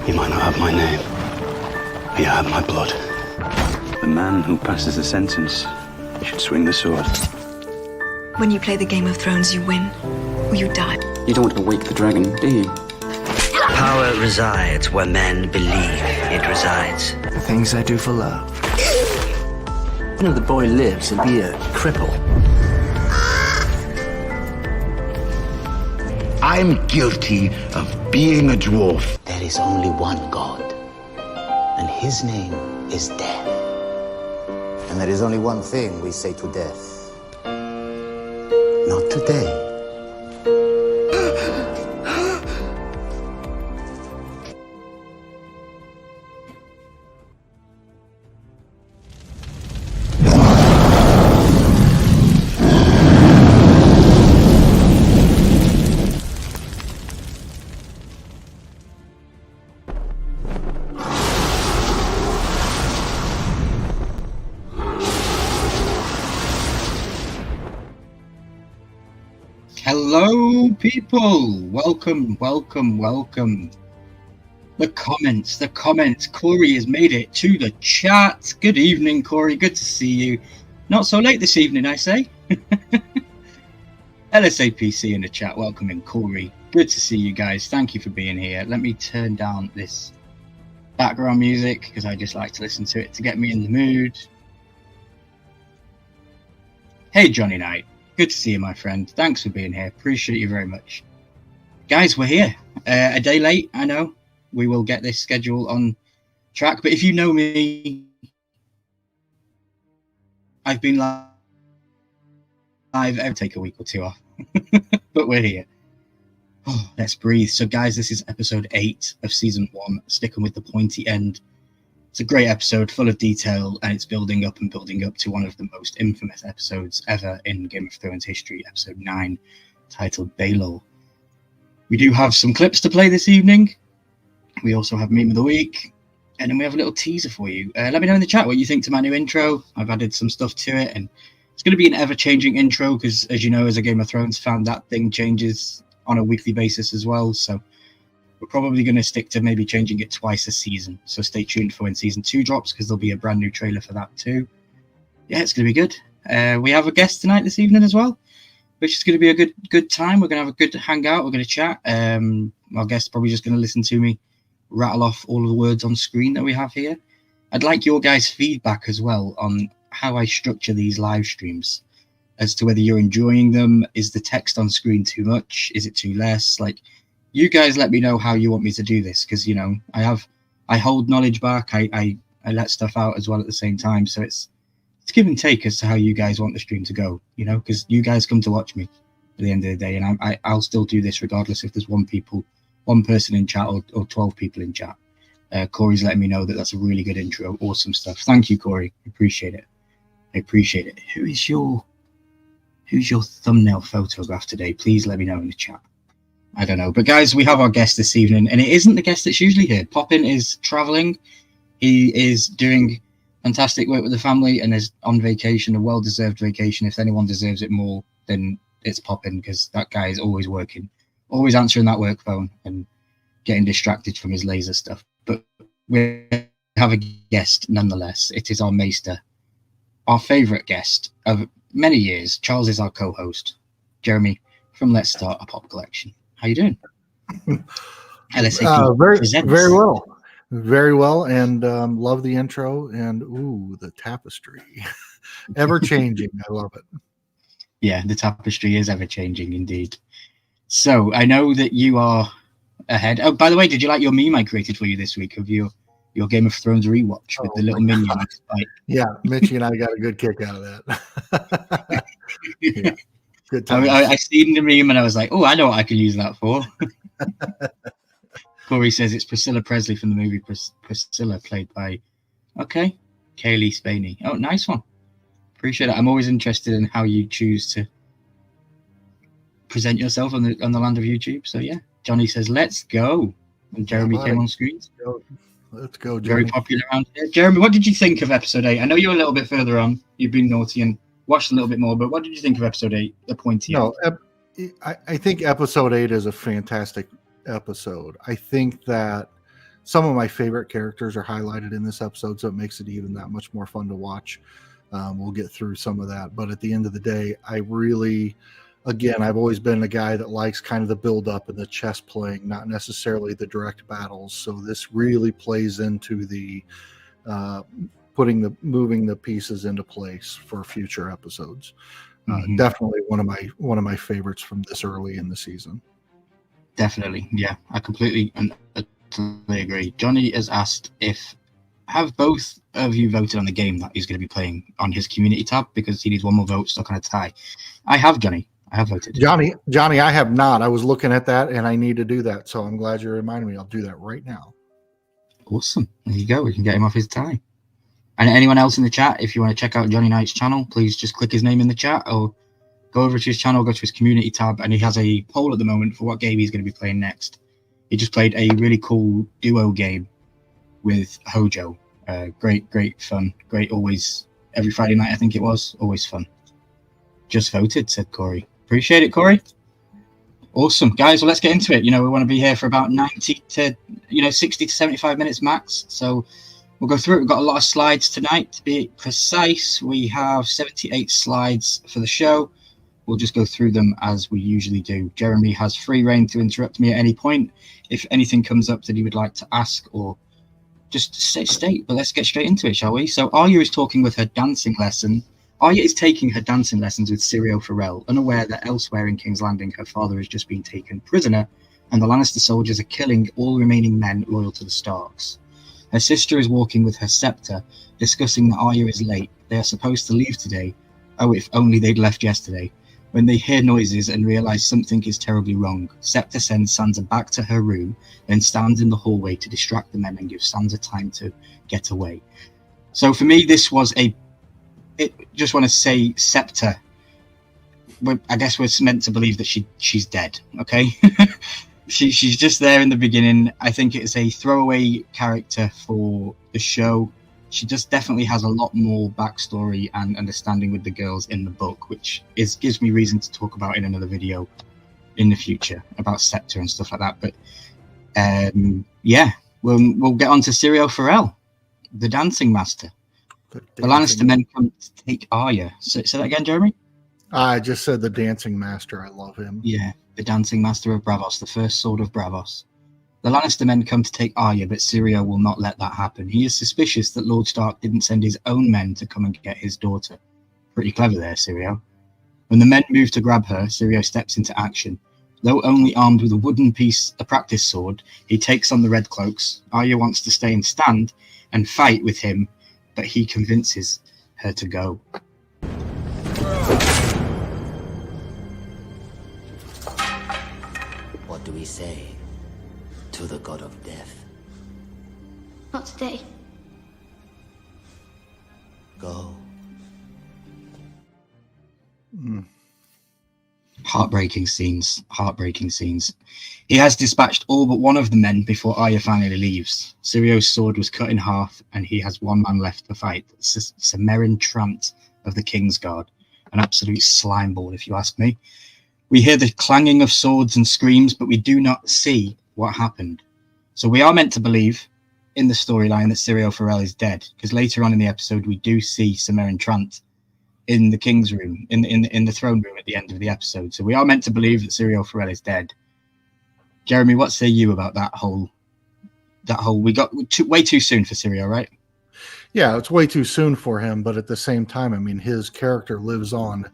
You might not have my name, but you have my blood. The man who passes the sentence should swing the sword. When you play the Game of Thrones, you win or you die. You don't want to wake the dragon, do you? Power resides where men believe it resides. The things I do for love. When the boy lives, he'll be a cripple. I'm guilty of being a dwarf. There is only one God, and his name is death. And there is only one thing we say to death. Not today. Hello, people. Welcome. The comments. Corey has made it to the chat. Good evening, Corey. Good to see you. Not so late this evening, I say. LSAPC in the chat. Welcome in, Corey. Good to see you guys. Thank you for being here. Let me turn down this background music because I just like to listen to it to get me in the mood. Hey, Johnny Knight. Good to see you, my friend. Thanks for being here. Appreciate you very much. Guys, we're here. A day late, I know. We will get this schedule on track. But if you know me, I've been live every take a week or two off. But we're here. Oh, let's breathe. So, guys, this is episode 8 of season 1. Sticking with the pointy end. It's a great episode, full of detail, and it's building up to one of the most infamous episodes ever in Game of Thrones history, episode 9, titled Baelor. We do have some clips to play this evening. We also have Meme of the Week, and then we have a little teaser for you. Let me know in the chat what you think to my new intro. I've added some stuff to it, and it's going to be an ever-changing intro, because, as you know, as a Game of Thrones fan, that thing changes on a weekly basis as well, so we're probably going to stick to maybe changing it twice a season. So stay tuned for when season 2 drops, because there'll be a brand new trailer for that too. Yeah, it's going to be good. We have a guest tonight this evening as well, which is going to be a good time. We're going to have a good hangout. We're going to chat. Our guest's probably just going to listen to me rattle off all of the words on screen that we have here. I'd like your guys' feedback as well on how I structure these live streams, as to whether you're enjoying them. Is the text on screen too much? Is it too less? Like, you guys let me know how you want me to do this, because, you know, I hold knowledge back. I let stuff out as well at the same time. So it's give and take as to how you guys want the stream to go, you know, because you guys come to watch me at the end of the day, and I'll still do this regardless if there's one person in chat or 12 people in chat. Corey's letting me know that that's a really good intro. Awesome stuff. Thank you, Corey. Appreciate it. Who's your thumbnail photograph today? Please let me know in the chat. I don't know. But guys, we have our guest this evening, and it isn't the guest that's usually here. Poppin is traveling. He is doing fantastic work with the family and is on vacation, a well-deserved vacation. If anyone deserves it more, then it's Poppin, because that guy is always working, always answering that work phone and getting distracted from his laser stuff. But we have a guest nonetheless. It is our maester, our favourite guest of many years. Charles is our co-host. Jeremy from Let's Start a Pop Collection. How you doing? LSAP very well, and love the intro, and the tapestry, ever changing. I love it. Yeah, the tapestry is ever changing indeed. So I know that you are ahead. Oh, by the way, did you like your meme I created for you this week of your Game of Thrones rewatch with the little minion? Yeah, Mitchie and I got a good kick out of that. Yeah. Good time. I seen the meme and I was like, oh, I know what I can use that for. Corey says it's Priscilla Presley from the movie Priscilla, played by, Kaylee Spaney. Oh, nice one. Appreciate it. I'm always interested in how you choose to present yourself on the land of YouTube. So yeah, Johnny says, let's go. And Jeremy came on screen. Let's go, Jeremy. Very popular around here. Jeremy, what did you think of episode 8? I know you're a little bit further on. You've been naughty and watched a little bit more, but what did you think of episode 8, the pointy end? I think episode 8 is a fantastic episode. I think that some of my favorite characters are highlighted in this episode, so it makes it even that much more fun to watch. We'll get through some of that, but at the end of the day, I've always been a guy that likes kind of the build up and the chess playing, not necessarily the direct battles. So this really plays into the moving the pieces into place for future episodes. Definitely one of my favorites from this early in the season. Definitely, yeah, I completely agree. Johnny has asked have both of you voted on the game that he's going to be playing on his community tab, because he needs one more vote, stuck on a tie. I have, Johnny. I have voted. Johnny, I have not. I was looking at that, and I need to do that. So I'm glad you reminded me. I'll do that right now. Awesome. There you go. We can get him off his tie. And anyone else in the chat, if you want to check out Johnny Knight's channel, please just click his name in the chat or go over to his channel, go to his community tab, and he has a poll at the moment for what game he's going to be playing next. He just played a really cool duo game with Hojo. Great fun. Great, always, every Friday night, I think it was. Always fun. Just voted, said Corey. Appreciate it, Corey. Awesome. Guys, well, let's get into it. We want to be here for about 90 to, 60 to 75 minutes max. So we'll go through it. We've got a lot of slides tonight. To be precise, we have 78 slides for the show. We'll just go through them as we usually do. Jeremy has free reign to interrupt me at any point if anything comes up that he would like to ask or just state. But let's get straight into it, shall we? So Arya is talking with her dancing lesson. Arya is taking her dancing lessons with Syrio Forel, unaware that elsewhere in King's Landing her father has just been taken prisoner, and the Lannister soldiers are killing all remaining men loyal to the Starks. Her sister is walking with her scepter, discussing that Arya is late. They are supposed to leave today. Oh, if only they'd left yesterday. When they hear noises and realise something is terribly wrong, Scepter sends Sansa back to her room, then stands in the hallway to distract the men and give Sansa time to get away. So for me, this was just want to say Scepter. I guess we're meant to believe that she's dead. Okay, she's just there in the beginning. I think it's a throwaway character for the show. She just definitely has a lot more backstory and understanding with the girls in the book, which gives me reason to talk about in another video in the future about Scepter and stuff like that. But we'll get on to Syrio Forel, the dancing master. The Lannister men come to take Arya. Say that again, Jeremy? I just said the dancing master. I love him. Yeah, the dancing master of Braavos, the first sword of Braavos. The Lannister men come to take Arya, but Syrio will not let that happen. He is suspicious that Lord Stark didn't send his own men to come and get his daughter. Pretty clever there, Syrio. When the men move to grab her, Syrio steps into action. Though only armed with a practice sword, he takes on the Red Cloaks. Arya wants to stay and stand and fight with him, but he convinces her to go. What do we say to the god of death? Not today. Go. Heartbreaking scenes. He has dispatched all but one of the men before Arya finally leaves. Syrio's sword was cut in half, and he has one man left to fight, Samarin Trant of the Kingsguard. An absolute slime ball, if you ask me. We hear the clanging of swords and screams, but we do not see what happened. So we are meant to believe in the storyline that Syrio Forel is dead, because later on in the episode we do see Samarin Trant in the king's room, in the throne room at the end of the episode. So we are meant to believe that Syrio Forel is dead. Jeremy, what say you about that whole we got way too soon for Syrio, right? Yeah, it's way too soon for him, but at the same time, I mean, his character lives on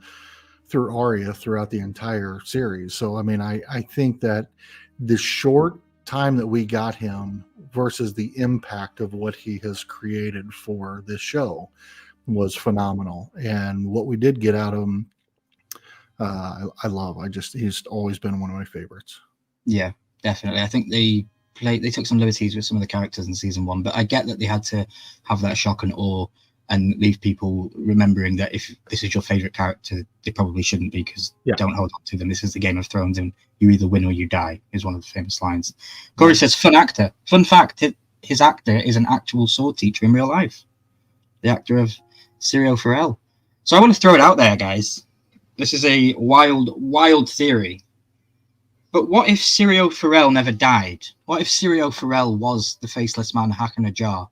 through Arya throughout the entire series. So, I mean, I think that the short time that we got him versus the impact of what he has created for this show was phenomenal. And what we did get out of him, I love. He's always been one of my favorites. Yeah, definitely. I think they took some liberties with some of the characters in season 1, but I get that they had to have that shock and awe and leave people remembering that if this is your favorite character, they probably shouldn't be, because don't hold on to them. This is the Game of Thrones, and you either win or you die, is one of the famous lines. Corey says, fun actor. Fun fact, his actor is an actual sword teacher in real life. The actor of Syrio Forel. So I want to throw it out there, guys. This is a wild, wild theory. But what if Syrio Forel never died? What if Syrio Forel was the faceless man hack in a jar?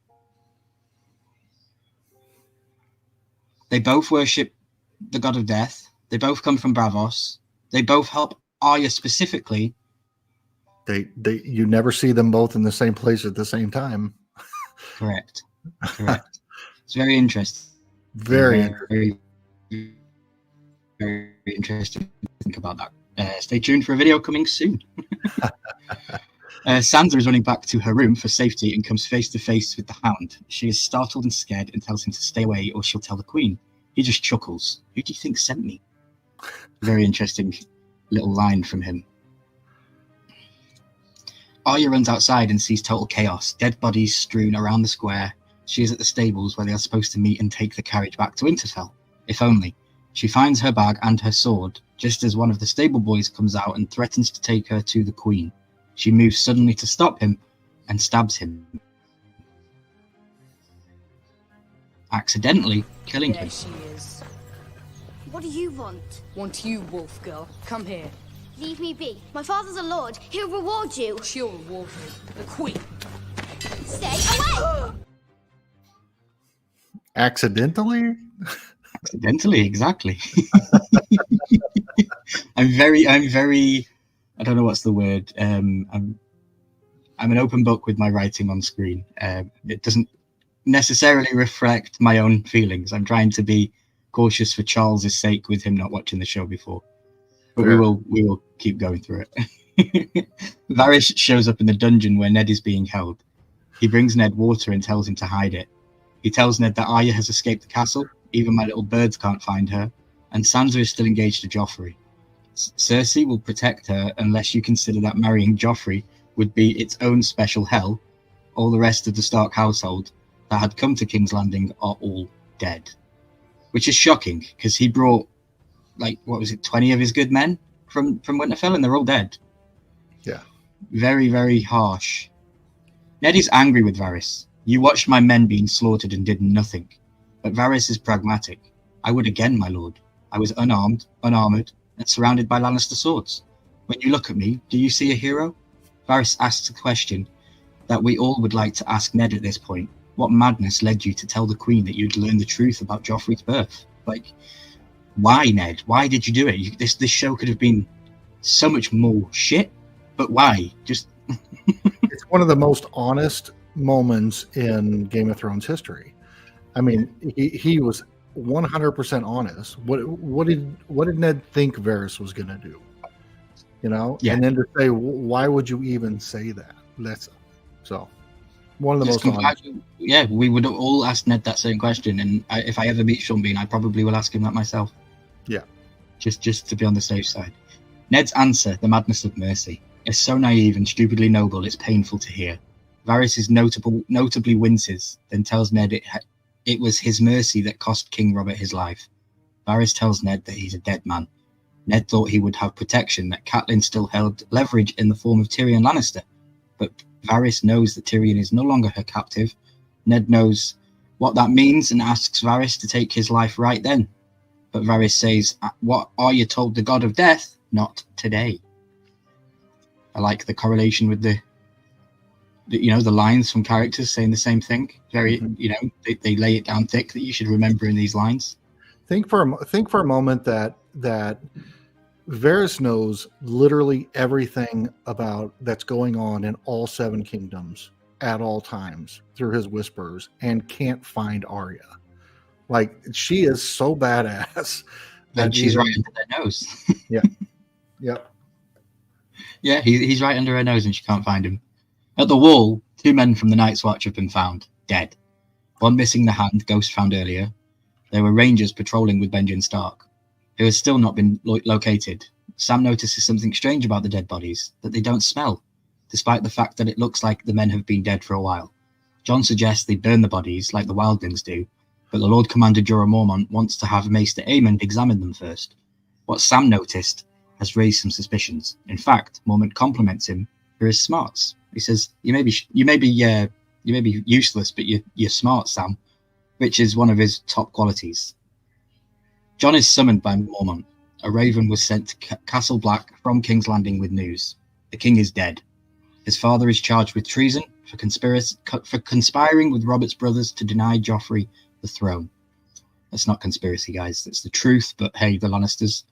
They both worship the god of death. They both come from Bravos. They both help Arya specifically. You never see them both in the same place at the same time. Correct. It's very interesting. Very interesting to think about that. Stay tuned for a video coming soon. Sansa is running back to her room for safety and comes face to face with the Hound. She is startled and scared and tells him to stay away or she'll tell the Queen. He just chuckles. Who do you think sent me? Very interesting little line from him. Arya runs outside and sees total chaos. Dead bodies strewn around the square. She is at the stables where they are supposed to meet and take the carriage back to Winterfell. If only. She finds her bag and her sword, just as one of the stable boys comes out and threatens to take her to the Queen. She moves suddenly to stop him and stabs him, accidentally killing him. There she is. What do you want? Want you, wolf girl. Come here. Leave me be. My father's a lord. He'll reward you. She'll reward you. The queen. Stay away! accidentally. Accidentally, exactly. I'm very. I don't know what's the word. I'm an open book with my writing on screen. It doesn't necessarily reflect my own feelings. I'm trying to be cautious for Charles's sake with him not watching the show before. But we will keep going through it. Varys shows up in the dungeon where Ned is being held. He brings Ned water and tells him to hide it. He tells Ned that Arya has escaped the castle. Even my little birds can't find her. And Sansa is still engaged to Joffrey. Cersei will protect her unless you consider that marrying Joffrey would be its own special hell. All the rest of the Stark household that had come to King's Landing are all dead. Which is shocking, because he brought, 20 of his good men from Winterfell, and they're all dead. Yeah. Very, very harsh. Ned is angry with Varys. You watched my men being slaughtered and did nothing. But Varys is pragmatic. I would again, my lord. I was unarmed, unarmoured, and surrounded by Lannister swords. When you look at me, do you see a hero? Varys asks a question that we all would like to ask Ned at this point. What madness led you to tell the Queen that you'd learned the truth about Joffrey's birth? Why, Ned? Why did you do it? This show could have been so much more shit, but why? Just It's one of the most honest moments in Game of Thrones history. I mean, he was 100% honest. What did Ned think Varys was going to do? You know, yeah. And then to say, why would you even say that? That's so one of the most honest. Yeah, we would all ask Ned that same question, and if I ever meet Sean Bean, I probably will ask him that myself. Yeah, just to be on the safe side. Ned's answer, the madness of mercy, is so naive and stupidly noble. It's painful to hear. Varys is notably winces, then tells Ned it was his mercy that cost King Robert his life. Varys tells Ned that he's a dead man. Ned thought he would have protection, that Catelyn still held leverage in the form of Tyrion Lannister. But Varys knows that Tyrion is no longer her captive. Ned knows what that means and asks Varys to take his life right then. But Varys says, what are you told the god of death? Not today. I like the correlation with the lines from characters saying the same thing. Very, they lay it down thick that you should remember in these lines. Think for a moment that Varys knows literally everything about that's going on in all seven kingdoms at all times through his whispers and can't find Arya. Like, she is so badass that she's right under their nose. Yeah. Yep. Yeah, he's right under her nose and she can't find him. At the wall, 2 men from the Night's Watch have been found, dead. One missing the hand, Ghost found earlier. There were rangers patrolling with Benjen Stark, who has still not been located. Sam notices something strange about the dead bodies, that they don't smell, despite the fact that it looks like the men have been dead for a while. Jon suggests they burn the bodies, like the wildlings do, but the Lord Commander Jorah Mormont wants to have Maester Aemond examine them first. What Sam noticed has raised some suspicions. In fact, Mormont compliments him for his smarts. He says, "You may be useless, but you're smart, Sam," which is one of his top qualities. Jon is summoned by Mormont, a raven was sent to Castle Black from King's Landing with news. The king is dead. His father is charged with treason for conspiring with Robert's brothers to deny Joffrey the throne. That's not conspiracy, guys. That's the truth. But hey, the Lannisters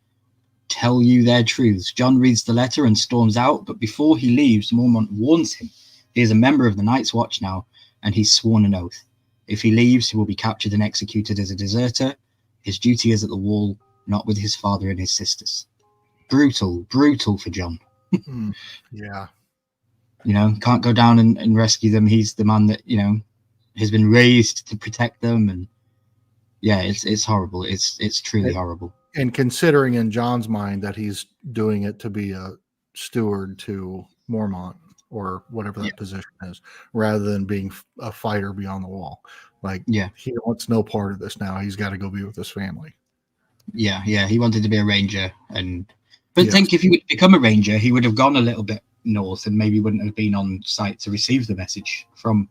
tell you their truths. Jon reads the letter and storms out, but before he leaves, Mormont warns him. He is a member of the Night's Watch now, and he's sworn an oath. If he leaves, he will be captured and executed as a deserter. His duty is at the wall, not with his father and his sisters. Brutal for Jon. Yeah. You know, can't go down and rescue them. He's the man that, you know, has been raised to protect them. And yeah, it's horrible. It's truly horrible. And considering in Jon's mind that he's doing it to be a steward to Mormont or whatever that position is, rather than being a fighter beyond the wall. Like, he wants no part of this now. He's got to go be with his family. Yeah. He wanted to be a ranger. But think if he would become a ranger, he would have gone a little bit north and maybe wouldn't have been on site to receive the message from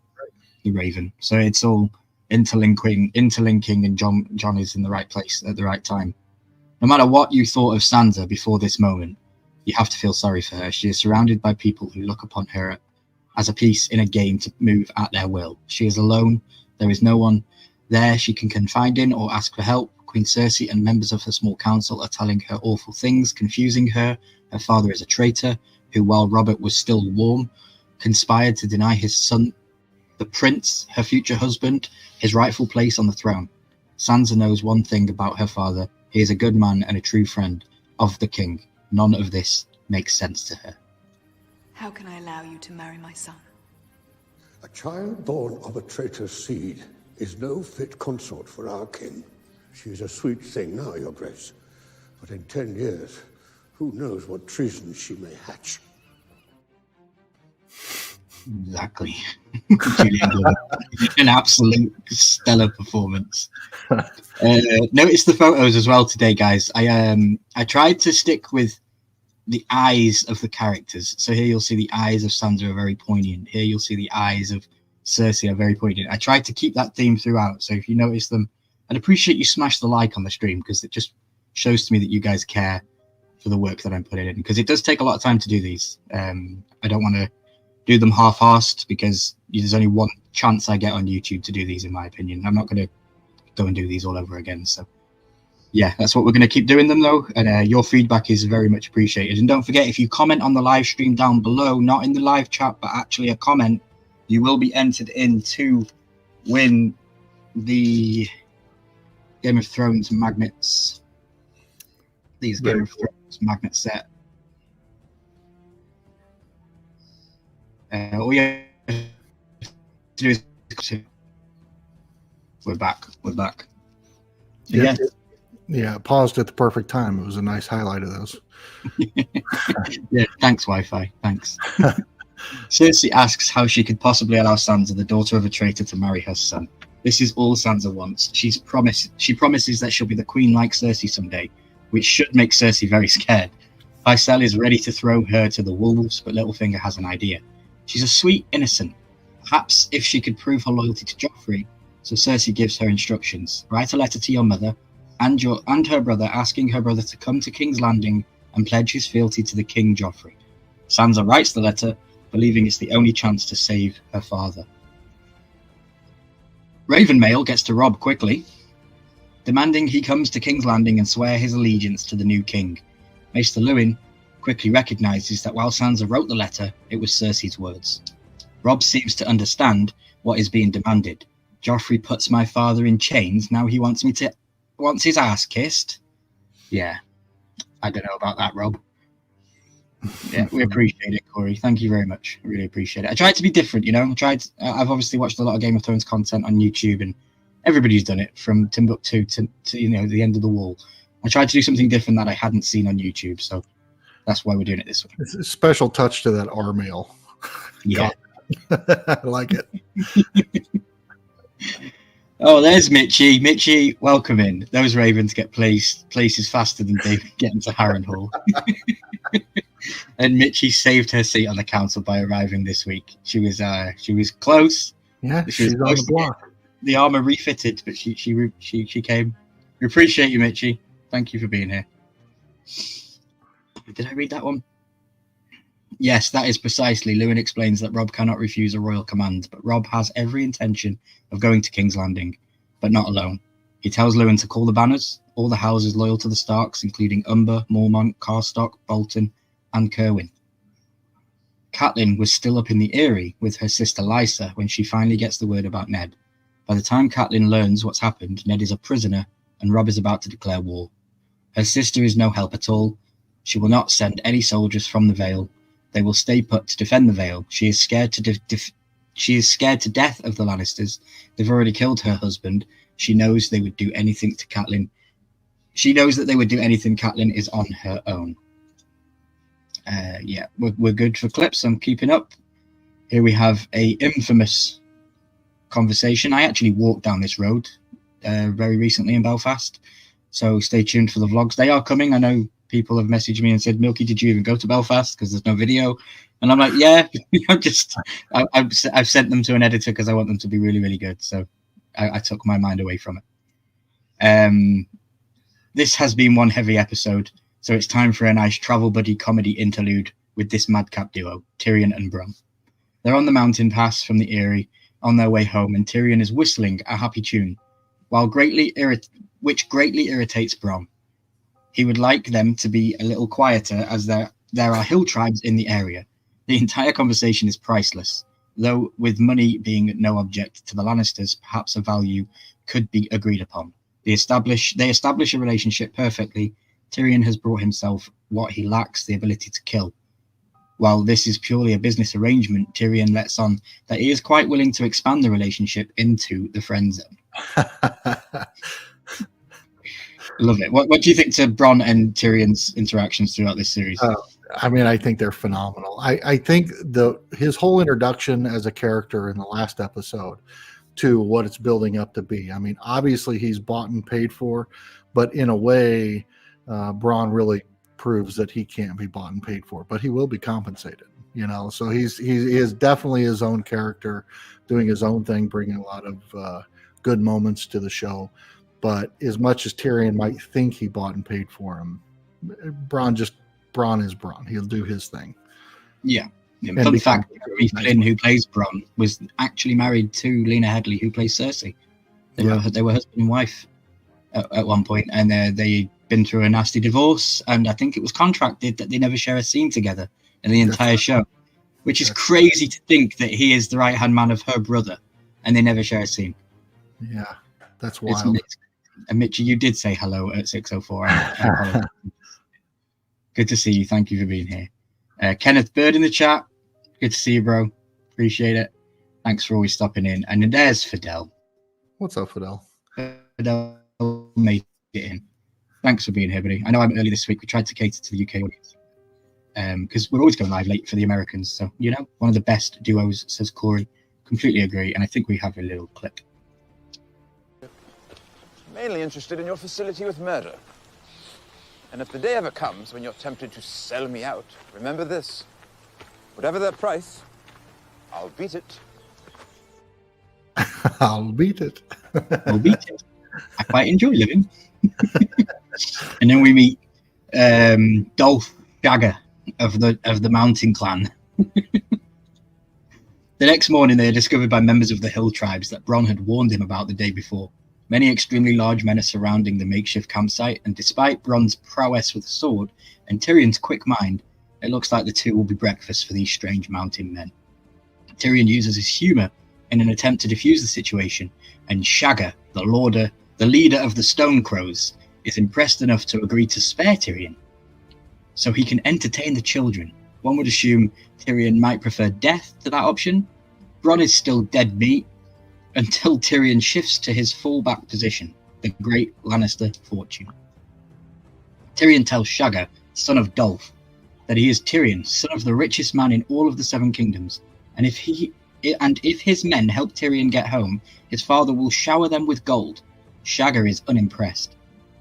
the Raven. So it's all interlinking, and Jon is in the right place at the right time. No matter what you thought of Sansa before this moment, you have to feel sorry for her. She is surrounded by people who look upon her as a piece in a game to move at their will. She is alone. There is no one there she can confide in or ask for help. Queen Cersei and members of her small council are telling her awful things, confusing her. Her father is a traitor who, while Robert was still warm, conspired to deny his son, the prince, her future husband, his rightful place on the throne. Sansa knows one thing about her father. He is a good man and a true friend of the king. None of this makes sense to her. How can I allow you to marry my son? A child born of a traitor's seed is no fit consort for our king. She is a sweet thing now, your grace. But in 10 years, who knows what treason she may hatch. Exactly. An absolute stellar performance. Notice the photos as well today, guys. I tried to stick with the eyes of the characters. So here you'll see the eyes of Sansa are very poignant. Here you'll see the eyes of Cersei are very poignant. I tried to keep that theme throughout. So if you notice them, I'd appreciate you smash the like on the stream, because it just shows to me that you guys care for the work that I'm putting in, because it does take a lot of time to do these. I don't want to do them half-assed, because there's only one chance I get on YouTube to do these, in my opinion. I'm not going to go and do these all over again. So yeah, that's what we're going to keep doing them, though. And your feedback is very much appreciated. And don't forget, if you comment on the live stream down below, not in the live chat, but actually a comment, you will be entered in to win the Game of Thrones magnets. These Game of Thrones magnet set. All you have to do is... We're back. Yeah, it paused at the perfect time. It was a nice highlight of those. Yeah, thanks, Wi-Fi. Thanks. Cersei asks how she could possibly allow Sansa, the daughter of a traitor, to marry her son. This is all Sansa wants. She promises that she'll be the queen like Cersei someday, which should make Cersei very scared. Pycelle is ready to throw her to the wolves, but Littlefinger has an idea. She's a sweet innocent. Perhaps if she could prove her loyalty to Joffrey, so Cersei gives her instructions. Write a letter to your mother and her brother, asking her brother to come to King's Landing and pledge his fealty to the King Joffrey. Sansa writes the letter, believing it's the only chance to save her father. Ravenmail gets to Robb quickly, demanding he comes to King's Landing and swear his allegiance to the new king. Maester Luwin quickly recognizes that while Sansa wrote the letter, it was Cersei's words. Robb seems to understand what is being demanded. Joffrey puts my father in chains, now he wants his ass kissed? Yeah, I don't know about that, Robb. Yeah, we appreciate it, Corey. Thank you very much. I really appreciate it. I tried to be different, you know. I've obviously watched a lot of Game of Thrones content on YouTube, and everybody's done it, from Timbuktu to the end of the wall. I tried to do something different that I hadn't seen on YouTube, so that's why we're doing it this way. It's a special touch to that R mail. Yeah. I like it. Oh, there's Mitchie. Mitchie, welcome in. Those Ravens get places faster than David getting to Harrenhal. And Mitchie saved her seat on the council by arriving this week. She was close. Yeah, she's on the block. The armor refitted, but she came. We appreciate you, Mitchie. Thank you for being here. Did I read that one? Yes, that is precisely. Lewin explains that Robb cannot refuse a royal command, but Robb has every intention of going to King's Landing, but not alone. He tells Lewin to call the banners, all the houses loyal to the Starks, including Umber, Mormont, Carstock, Bolton, and Kerwin. Catelyn was still up in the Eyrie with her sister Lysa when she finally gets the word about Ned. By the time Catelyn learns what's happened, Ned is a prisoner and Robb is about to declare war. Her sister is no help at all. She will not send any soldiers from the Vale. They will stay put to defend the Vale. She is scared to death of the Lannisters. They've already killed her husband. She knows they would do anything to Catelyn. She knows that they would do anything. Catelyn is on her own. Yeah, we're good for clips. I'm keeping up. Here we have a infamous conversation. I actually walked down this road very recently in Belfast, so stay tuned for the vlogs. They are coming. I know people have messaged me and said, Milky, did you even go to Belfast? Because there's no video. And I'm like, yeah, I've sent them to an editor because I want them to be really, really good. So I took my mind away from it. This has been one heavy episode, so it's time for a nice travel buddy comedy interlude with this madcap duo, Tyrion and Bronn. They're on the mountain pass from the Eyrie on their way home, and Tyrion is whistling a happy tune, which greatly irritates Bronn. He would like them to be a little quieter, as there are hill tribes in the area. The entire conversation is priceless, though with money being no object to the Lannisters, perhaps a value could be agreed upon. They establish a relationship perfectly. Tyrion has brought himself what he lacks, the ability to kill. While this is purely a business arrangement, Tyrion lets on that he is quite willing to expand the relationship into the friend zone. Love it. What do you think to Bronn and Tyrion's interactions throughout this series? I mean, I think they're phenomenal. I think his whole introduction as a character in the last episode to what it's building up to be. I mean, obviously he's bought and paid for, but in a way, Bronn really proves that he can't be bought and paid for, but he will be compensated. You know, so he is definitely his own character, doing his own thing, bringing a lot of good moments to the show. But as much as Tyrion might think he bought and paid for him, Bronn is Bronn. He'll do his thing. Yeah. Fun fact, Reece Flynn, who plays Bronn, was actually married to Lena Headey, who plays Cersei. They were husband and wife at one point, and they'd been through a nasty divorce, and I think it was contracted that they never share a scene together in the entire show, which is crazy to think that he is the right-hand man of her brother, and they never share a scene. Yeah, that's wild. And Mitchie, you did say hello at 6:04. I good to see you. Thank you for being here. Kenneth Bird in the chat. Good to see you, bro. Appreciate it. Thanks for always stopping in. And then there's Fidel. What's up, Fidel? Fidel made it in. Thanks for being here, buddy. I know I'm early this week. We tried to cater to the UK audience because we're always going live late for the Americans. So, you know, one of the best duos, says Corey. Completely agree. And I think we have a little clip. Mainly interested in your facility with murder. And if the day ever comes when you're tempted to sell me out, remember this. Whatever their price, I'll beat it. I'll beat it. I'll beat it. I quite enjoy living. And then we meet Dolph Jagger of the Mountain Clan. The next morning, they are discovered by members of the hill tribes that Bronn had warned him about the day before. Many extremely large men are surrounding the makeshift campsite, and despite Bronn's prowess with a sword and Tyrion's quick mind, it looks like the two will be breakfast for these strange mountain men. Tyrion uses his humour in an attempt to defuse the situation, and Shagger, the leader of the Stone Crows, is impressed enough to agree to spare Tyrion so he can entertain the children. One would assume Tyrion might prefer death to that option. Bronn is still dead meat until Tyrion shifts to his fallback position, the great Lannister fortune. Tyrion tells Shagger, son of Dolph, that he is Tyrion, son of the richest man in all of the Seven Kingdoms, and if his men help Tyrion get home, his father will shower them with gold. Shagger is unimpressed,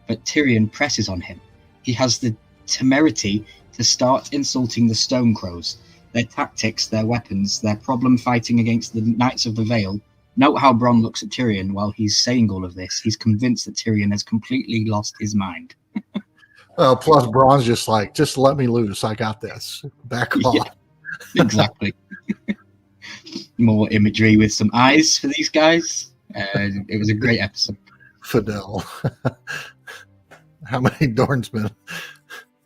but Tyrion presses on him. He has the temerity to start insulting the Stone Crows, their tactics, their weapons, their problem fighting against the Knights of the Vale. Note how Bronn looks at Tyrion while he's saying all of this. He's convinced that Tyrion has completely lost his mind. Plus, Braun's just like, just let me loose. I got this. Back off. Exactly. More imagery with some eyes for these guys. It was a great episode. Fidel. How many Dornsmen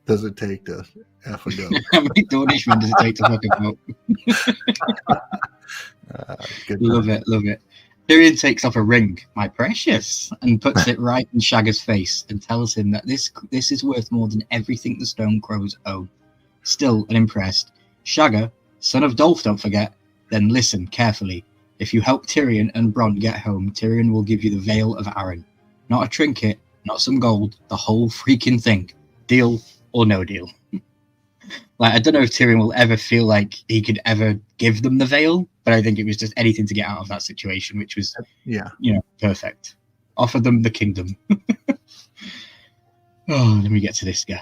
does it take to F a goat? How many Dornishmen does it take to fuck a goat? Love it, love it. Tyrion takes off a ring, my precious, and puts it right in Shagger's face and tells him that this is worth more than everything the Stone Crows own. Still unimpressed, Shagger, son of Dolph, don't forget, then listen carefully. If you help Tyrion and Bronn get home, Tyrion will give you the Veil of Arryn. Not a trinket, not some gold, the whole freaking thing. Deal or no deal. Like, I don't know if Tyrion will ever feel like he could ever give them the Veil, but I think it was just anything to get out of that situation, which was, perfect. Offer them the kingdom. Let me get to this guy.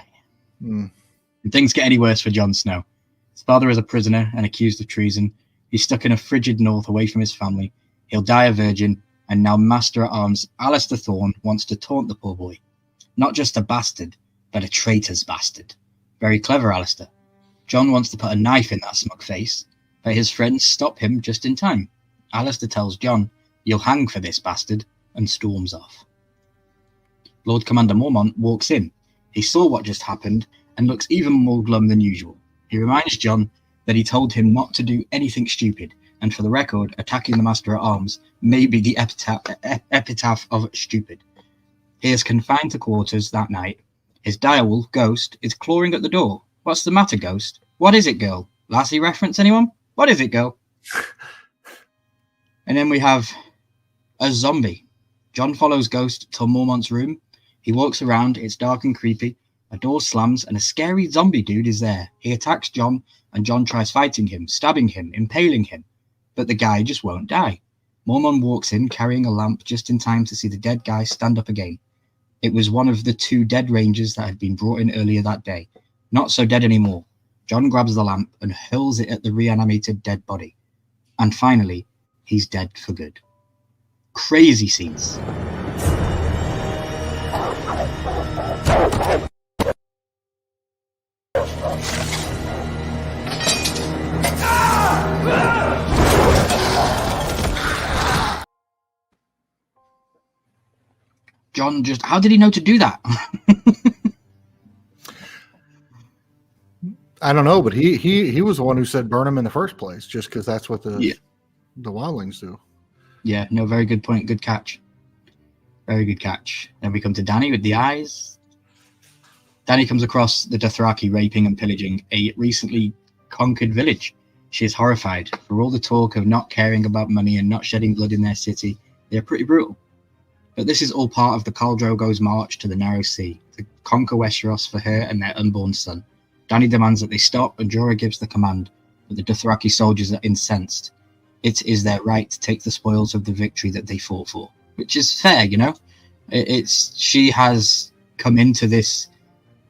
And things get any worse for Jon Snow. His father is a prisoner and accused of treason. He's stuck in a frigid north away from his family. He'll die a virgin, and now Master at Arms Alistair Thorne wants to taunt the poor boy. Not just a bastard, but a traitor's bastard. Very clever, Alistair. Jon wants to put a knife in that smug face, but his friends stop him just in time. Alistair tells Jon, "You'll hang for this bastard," and storms off. Lord Commander Mormont walks in. He saw what just happened and looks even more glum than usual. He reminds Jon that he told him not to do anything stupid, and for the record, attacking the Master at Arms may be the epitaph of stupid. He is confined to quarters that night. His direwolf, Ghost, is clawing at the door. "What's the matter, Ghost? What is it, girl? Lassie reference, anyone? What is it, girl?" And then we have a zombie. Jon follows Ghost to Mormont's room. He walks around. It's dark and creepy. A door slams, and a scary zombie dude is there. He attacks Jon, and Jon tries fighting him, stabbing him, impaling him. But the guy just won't die. Mormont walks in, carrying a lamp, just in time to see the dead guy stand up again. It was one of the 2 dead rangers that had been brought in earlier that day. Not so dead anymore. Jon grabs the lamp and hurls it at the reanimated dead body. And finally, he's dead for good. Crazy scenes. Jon just, how did he know to do that? I don't know, but he was the one who said burn him in the first place, just because that's what the wildlings do. Yeah, no, very good point. Good catch. Very good catch. Then we come to Dany with the eyes. Dany comes across the Dothraki raping and pillaging a recently conquered village. She is horrified. For all the talk of not caring about money and not shedding blood in their city, they are pretty brutal. But this is all part of the Khal Drogo's march to the Narrow Sea, to conquer Westeros for her and their unborn son. Dany demands that they stop, and Jorah gives the command, but the Dothraki soldiers are incensed. It is their right to take the spoils of the victory that they fought for, which is fair, you know? She has come into this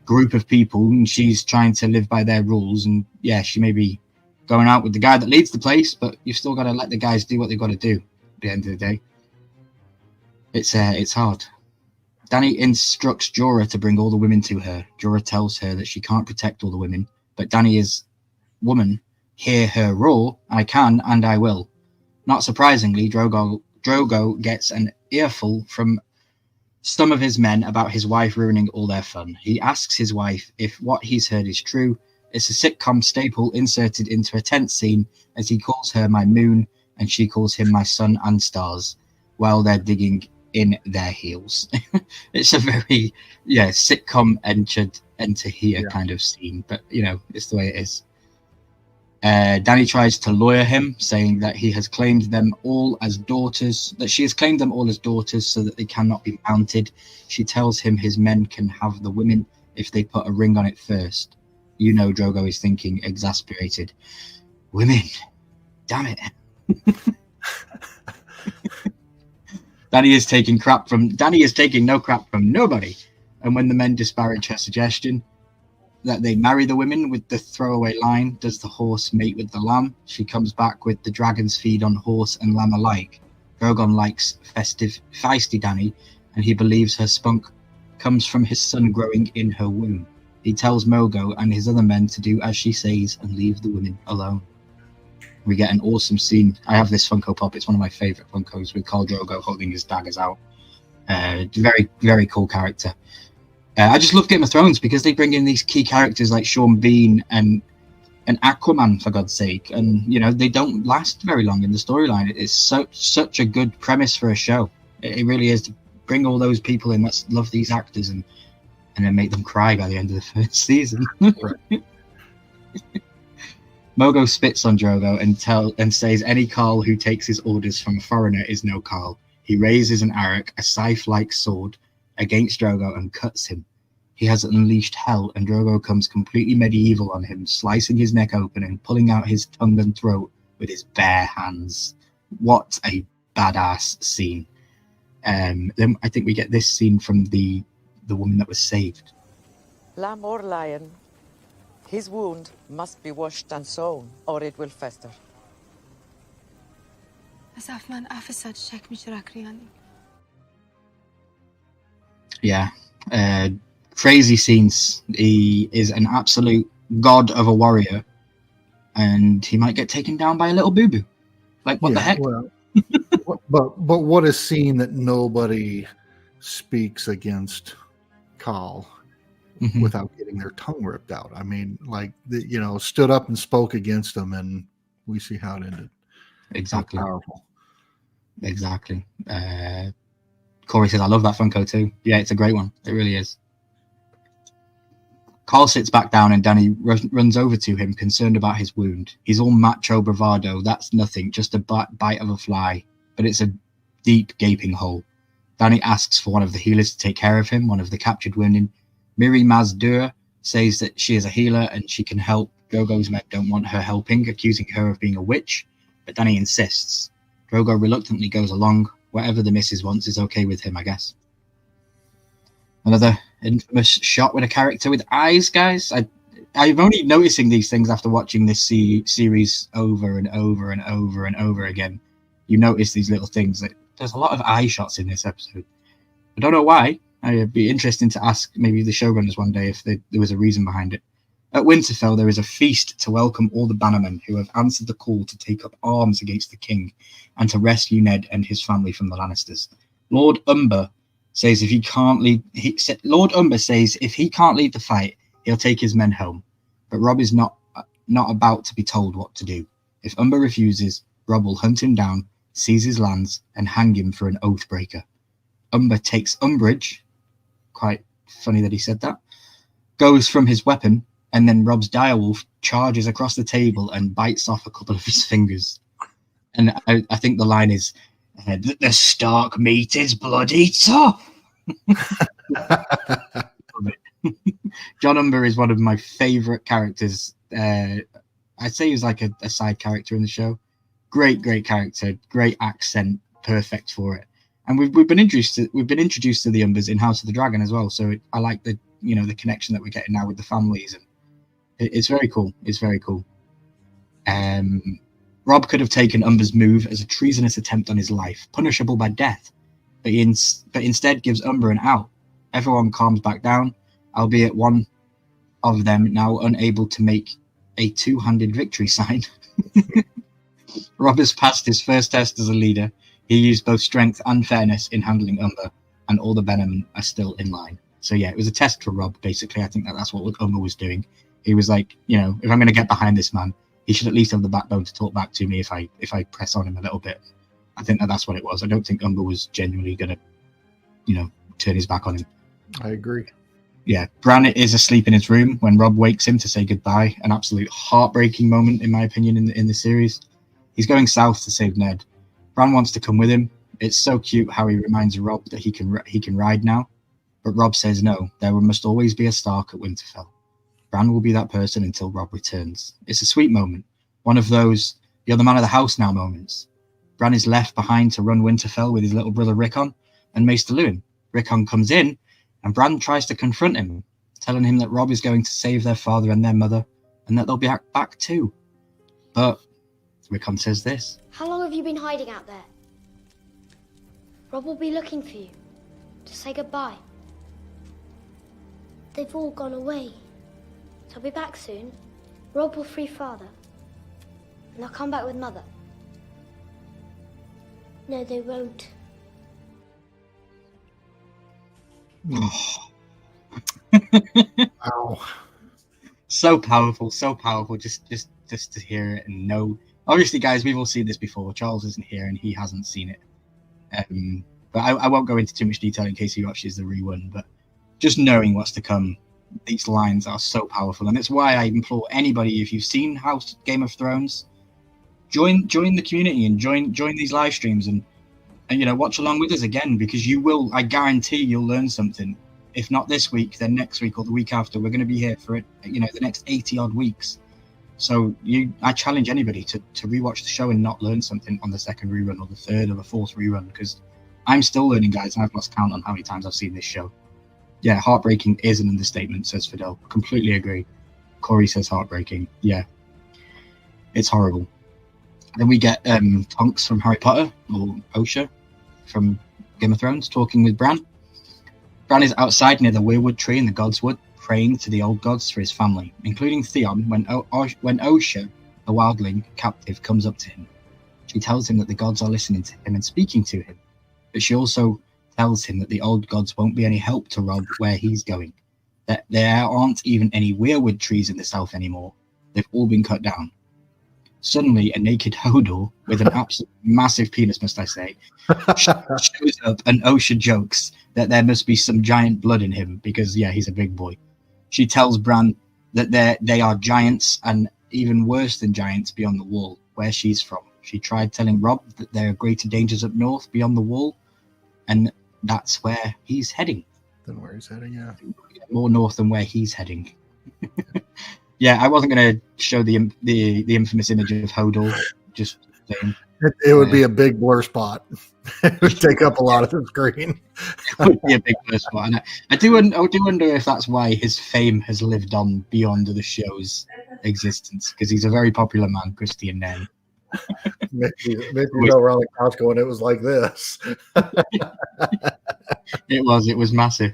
group of people, and she's trying to live by their rules, and yeah, she may be going out with the guy that leads the place, but you've still got to let the guys do what they've got to do at the end of the day. It's hard. Dany instructs Jorah to bring all the women to her. Jorah tells her that she can't protect all the women, but Dany is, "Woman, hear her roar. I can and I will." Not surprisingly, Drogo gets an earful from some of his men about his wife ruining all their fun. He asks his wife if what he's heard is true. It's a sitcom staple inserted into a tense scene as he calls her my moon and she calls him my sun and stars while they're digging in their heels. It's a very sitcom enter here kind of scene, but you know, it's the way it is. Dany tries to lawyer him, saying that he has claimed them all as daughters, that she has claimed them all as daughters so that they cannot be mounted. She tells him his men can have the women if they put a ring on it first. You know, Drogo is thinking, exasperated, "Women, damn it." Dany is taking no crap from nobody. And when the men disparage her suggestion that they marry the women with the throwaway line, "Does the horse mate with the lamb?" she comes back with "The dragons feed on horse and lamb alike." Drogon likes feisty Dany, and he believes her spunk comes from his son growing in her womb. He tells Mogo and his other men to do as she says and leave the women alone. We get an awesome scene. I have this Funko Pop. It's one of my favorite Funkos with Khal Drogo holding his daggers out. Very, very cool character. I just love Game of Thrones because they bring in these key characters like Sean Bean and Aquaman, for God's sake. And, you know, they don't last very long in the storyline. It's such a good premise for a show. It really is, to bring all those people in that love these actors and then make them cry by the end of the first season. Mogo spits on Drogo and says any Khal who takes his orders from a foreigner is no Khal. He raises an arak, a scythe-like sword, against Drogo and cuts him. He has unleashed hell, and Drogo comes completely medieval on him, slicing his neck open and pulling out his tongue and throat with his bare hands. What a badass scene. Then I think we get this scene from the woman that was saved. Lamb or lion, his wound must be washed and sewn, or it will fester. Yeah, crazy scenes. He is an absolute god of a warrior, and he might get taken down by a little boo-boo. Like, what the heck? Well, but what a scene that nobody speaks against Khal without getting their tongue ripped out. I mean, like, stood up and spoke against him, and we see how it ended. Exactly. So powerful. Exactly. Corey says, I love that Funko too. Yeah, it's a great one. It really is. Khal sits back down and Danny runs over to him, concerned about his wound. He's all macho bravado. That's nothing, just a bite of a fly. But it's a deep, gaping hole. Danny asks for one of the healers to take care of him, one of the captured women. Miri Mazdur says that she is a healer and she can help. Drogo's men don't want her helping, accusing her of being a witch. But Danny insists. Drogo reluctantly goes along. Whatever the missus wants is okay with him, I guess. Another infamous shot with a character with eyes, guys. I'm only noticing these things after watching this series over and over and over and over again. You notice these little things. There's a lot of eye shots in this episode. I don't know why. It'd be interesting to ask maybe the showrunners one day if there was a reason behind it. At Winterfell, there is a feast to welcome all the bannermen who have answered the call to take up arms against the king and to rescue Ned and his family from the Lannisters. Lord Umber says if he can't lead the fight, he'll take his men home. But Robb is not about to be told what to do. If Umber refuses, Robb will hunt him down, seize his lands, and hang him for an oath breaker. Umber takes umbrage. Quite funny that he said that. Goes from his weapon, and then Robb's direwolf charges across the table and bites off a couple of his fingers. And I think the line is, the Stark meat is bloody tough. John Umber is one of my favourite characters. I'd say he's like a side character in the show. Great character, great accent, perfect for it. And we've been introduced to the Umbers in House of the Dragon as well. So I like the connection that we're getting now with the families, and it's very cool. It's very cool. Robb could have taken Umber's move as a treasonous attempt on his life, punishable by death, but instead gives Umber an out. Everyone calms back down, albeit one of them now unable to make a two-handed victory sign. Robb has passed his first test as a leader. He used both strength and fairness in handling Umber, and all the Bannermen are still in line. So yeah, it was a test for Robb, basically. I think that's what Umber was doing. He was like, if I'm going to get behind this man, he should at least have the backbone to talk back to me if I press on him a little bit. I think that's what it was. I don't think Umber was genuinely going to, turn his back on him. I agree. Yeah, Bran is asleep in his room when Robb wakes him to say goodbye. An absolute heartbreaking moment, in my opinion, in the series. He's going south to save Ned. Bran wants to come with him. It's so cute how he reminds Robb that he can ride now. But Robb says no, there must always be a Stark at Winterfell. Bran will be that person until Robb returns. It's a sweet moment. One of those, you're the man of the house now moments. Bran is left behind to run Winterfell with his little brother Rickon and Maester Luwin. Rickon comes in, and Bran tries to confront him, telling him that Robb is going to save their father and their mother, and that they'll be back too. But Rickon says this. How long have you been hiding out there? Robb will be looking for you to say goodbye. They've all gone away. They'll be back soon. Rob will free Father. And they'll come back with Mother. No, they won't. Wow. So powerful, so powerful. Just to hear it and know. Obviously, guys, we've all seen this before. Charles isn't here and he hasn't seen it. But I won't go into too much detail in case he watches the rerun. But just knowing what's to come, these lines are so powerful, and it's why I implore anybody, if you've seen Game of Thrones, join the community and join these live streams and watch along with us again, because you will. I guarantee you'll learn something. If not this week, then next week or the week after. We're going to be here for it. The next 80 odd weeks. So I challenge anybody to rewatch the show and not learn something on the second rerun or the third or the fourth rerun, because I'm still learning, guys, and I've lost count on how many times I've seen this show. Yeah, heartbreaking is an understatement, says Fidel. Completely agree. Corey says heartbreaking. Yeah, it's horrible. Then we get Tonks from Harry Potter, or Osha from Game of Thrones, talking with Bran. Bran is outside near the weirwood tree in the Godswood, praying to the old gods for his family, including Theon, when Osha, the wildling captive, comes up to him. She tells him that the gods are listening to him and speaking to him, but she also tells him that the old gods won't be any help to Rob where he's going, that there aren't even any weirwood trees in the south anymore. They've all been cut down. Suddenly, a naked Hodor, with an absolute massive penis, must I say, shows up, and Osha jokes that there must be some giant blood in him, because, yeah, he's a big boy. She tells Bran that they are giants, and even worse than giants, beyond the wall, where she's from. She tried telling Rob that there are greater dangers up north, beyond the wall, and that's where he's heading. Then where he's heading, yeah. More north than where he's heading. Yeah, I wasn't going to show the infamous image of Hodor. Just saying. It would be a big blur spot. It would take up a lot of the screen. It would be a big blur spot. And I do wonder if that's why his fame has lived on beyond the show's existence, because he's a very popular man, Christian name. Maybe go around the couch going, it was like this. It was massive.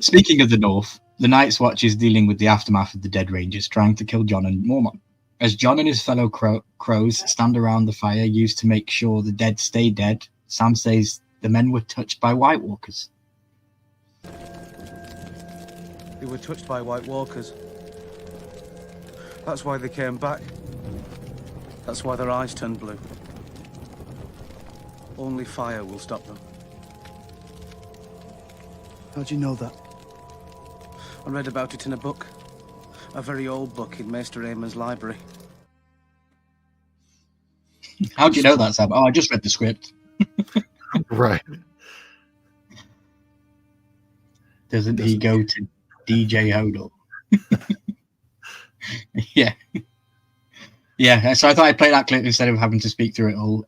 Speaking of the North, the Night's Watch is dealing with the aftermath of the Dead Rangers trying to kill Jon and Mormont. As Jon and his fellow crows stand around the fire used to make sure the dead stay dead, Sam says the men were touched by White Walkers. They were touched by White Walkers. That's why they came back. That's why their eyes turned blue. Only fire will stop them. How'd you know that? I read about it in a book. A very old book in Maester Aemon's library. How do you know that, Sam? Oh, I just read the script. Right. Doesn't he go to DJ Hodor? Yeah. Yeah, so I thought I'd play that clip instead of having to speak through it all.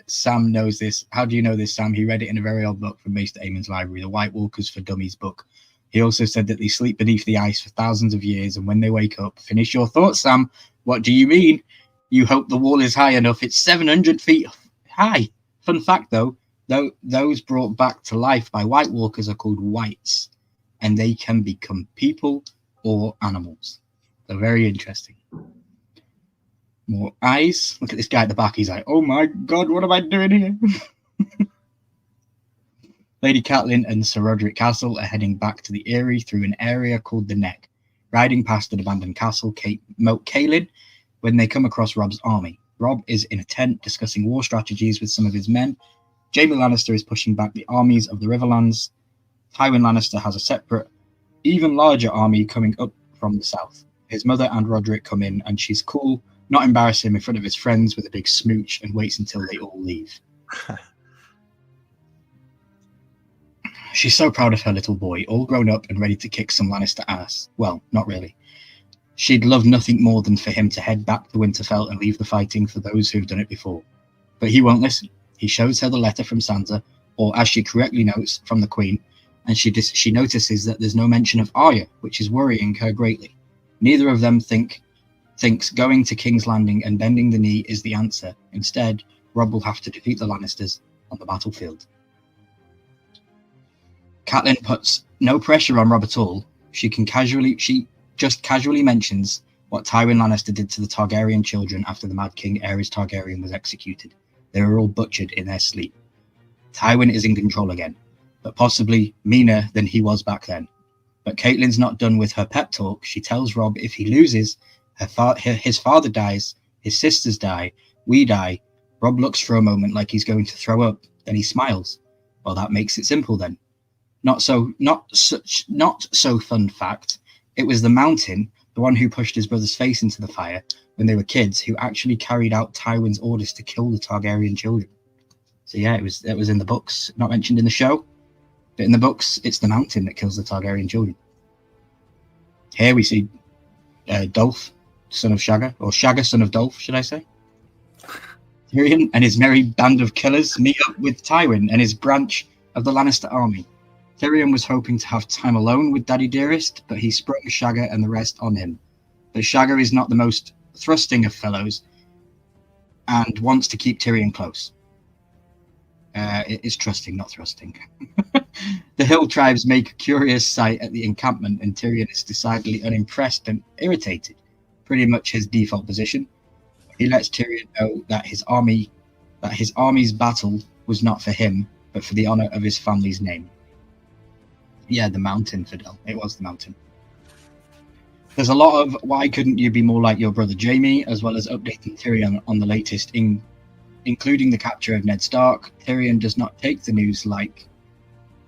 Sam knows this. How do you know this, Sam? He read it in a very old book from Maester Aemon's library, the White Walkers for Dummies book. He also said that they sleep beneath the ice for thousands of years, and when they wake up, finish your thoughts, Sam. What do you mean? You hope the wall is high enough. It's 700 feet high. Fun fact, though, those brought back to life by White Walkers are called Whites, and they can become people or animals. So very interesting. More eyes. Look at this guy at the back. He's like, oh my God, what am I doing here? Lady Catelyn and Sir Roderick Castle are heading back to the Eyrie through an area called the Neck, riding past an abandoned castle, Moat Cailin, when they come across Rob's army. Rob is in a tent discussing war strategies with some of his men. Jaime Lannister is pushing back the armies of the Riverlands. Tywin Lannister has a separate, even larger army coming up from the south. His mother and Roderick come in, and she's cool, not embarrass him in front of his friends with a big smooch, and waits until they all leave. She's so proud of her little boy, all grown up and ready to kick some Lannister ass. Well, not really. She'd love nothing more than for him to head back to Winterfell and leave the fighting for those who've done it before. But he won't listen. He shows her the letter from Sansa, or as she correctly notes, from the Queen, and she notices that there's no mention of Arya, which is worrying her greatly. Neither of them thinks going to King's Landing and bending the knee is the answer. Instead, Rob will have to defeat the Lannisters on the battlefield. Catelyn puts no pressure on Rob at all. She just casually mentions what Tywin Lannister did to the Targaryen children after the Mad King Aerys Targaryen was executed. They were all butchered in their sleep. Tywin is in control again, but possibly meaner than he was back then. But Catelyn's not done with her pep talk. She tells Rob if he loses, his father dies, his sisters die, we die. Rob looks for a moment like he's going to throw up, then he smiles. Well, that makes it simple then. Not so fun fact. It was the Mountain, the one who pushed his brother's face into the fire when they were kids, who actually carried out Tywin's orders to kill the Targaryen children. So yeah, it was in the books, not mentioned in the show, but in the books, it's the Mountain that kills the Targaryen children. Here we see Dolph, son of Shagger, or Shagger, son of Dolph, should I say? Tyrion and his merry band of killers meet up with Tywin and his branch of the Lannister army. Tyrion was hoping to have time alone with Daddy Dearest, but he sprung Shagger and the rest on him. But Shagger is not the most thrusting of fellows and wants to keep Tyrion close. It is trusting, not thrusting. The hill tribes make a curious sight at the encampment, and Tyrion is decidedly unimpressed and irritated, pretty much his default position. He lets Tyrion know that his army's battle was not for him, but for the honor of his family's name. Yeah, the Mountain, Fidel. It was the Mountain. There's a lot of why couldn't you be more like your brother Jaime, as well as updating Tyrion on the latest, including the capture of Ned Stark. Tyrion does not take the news like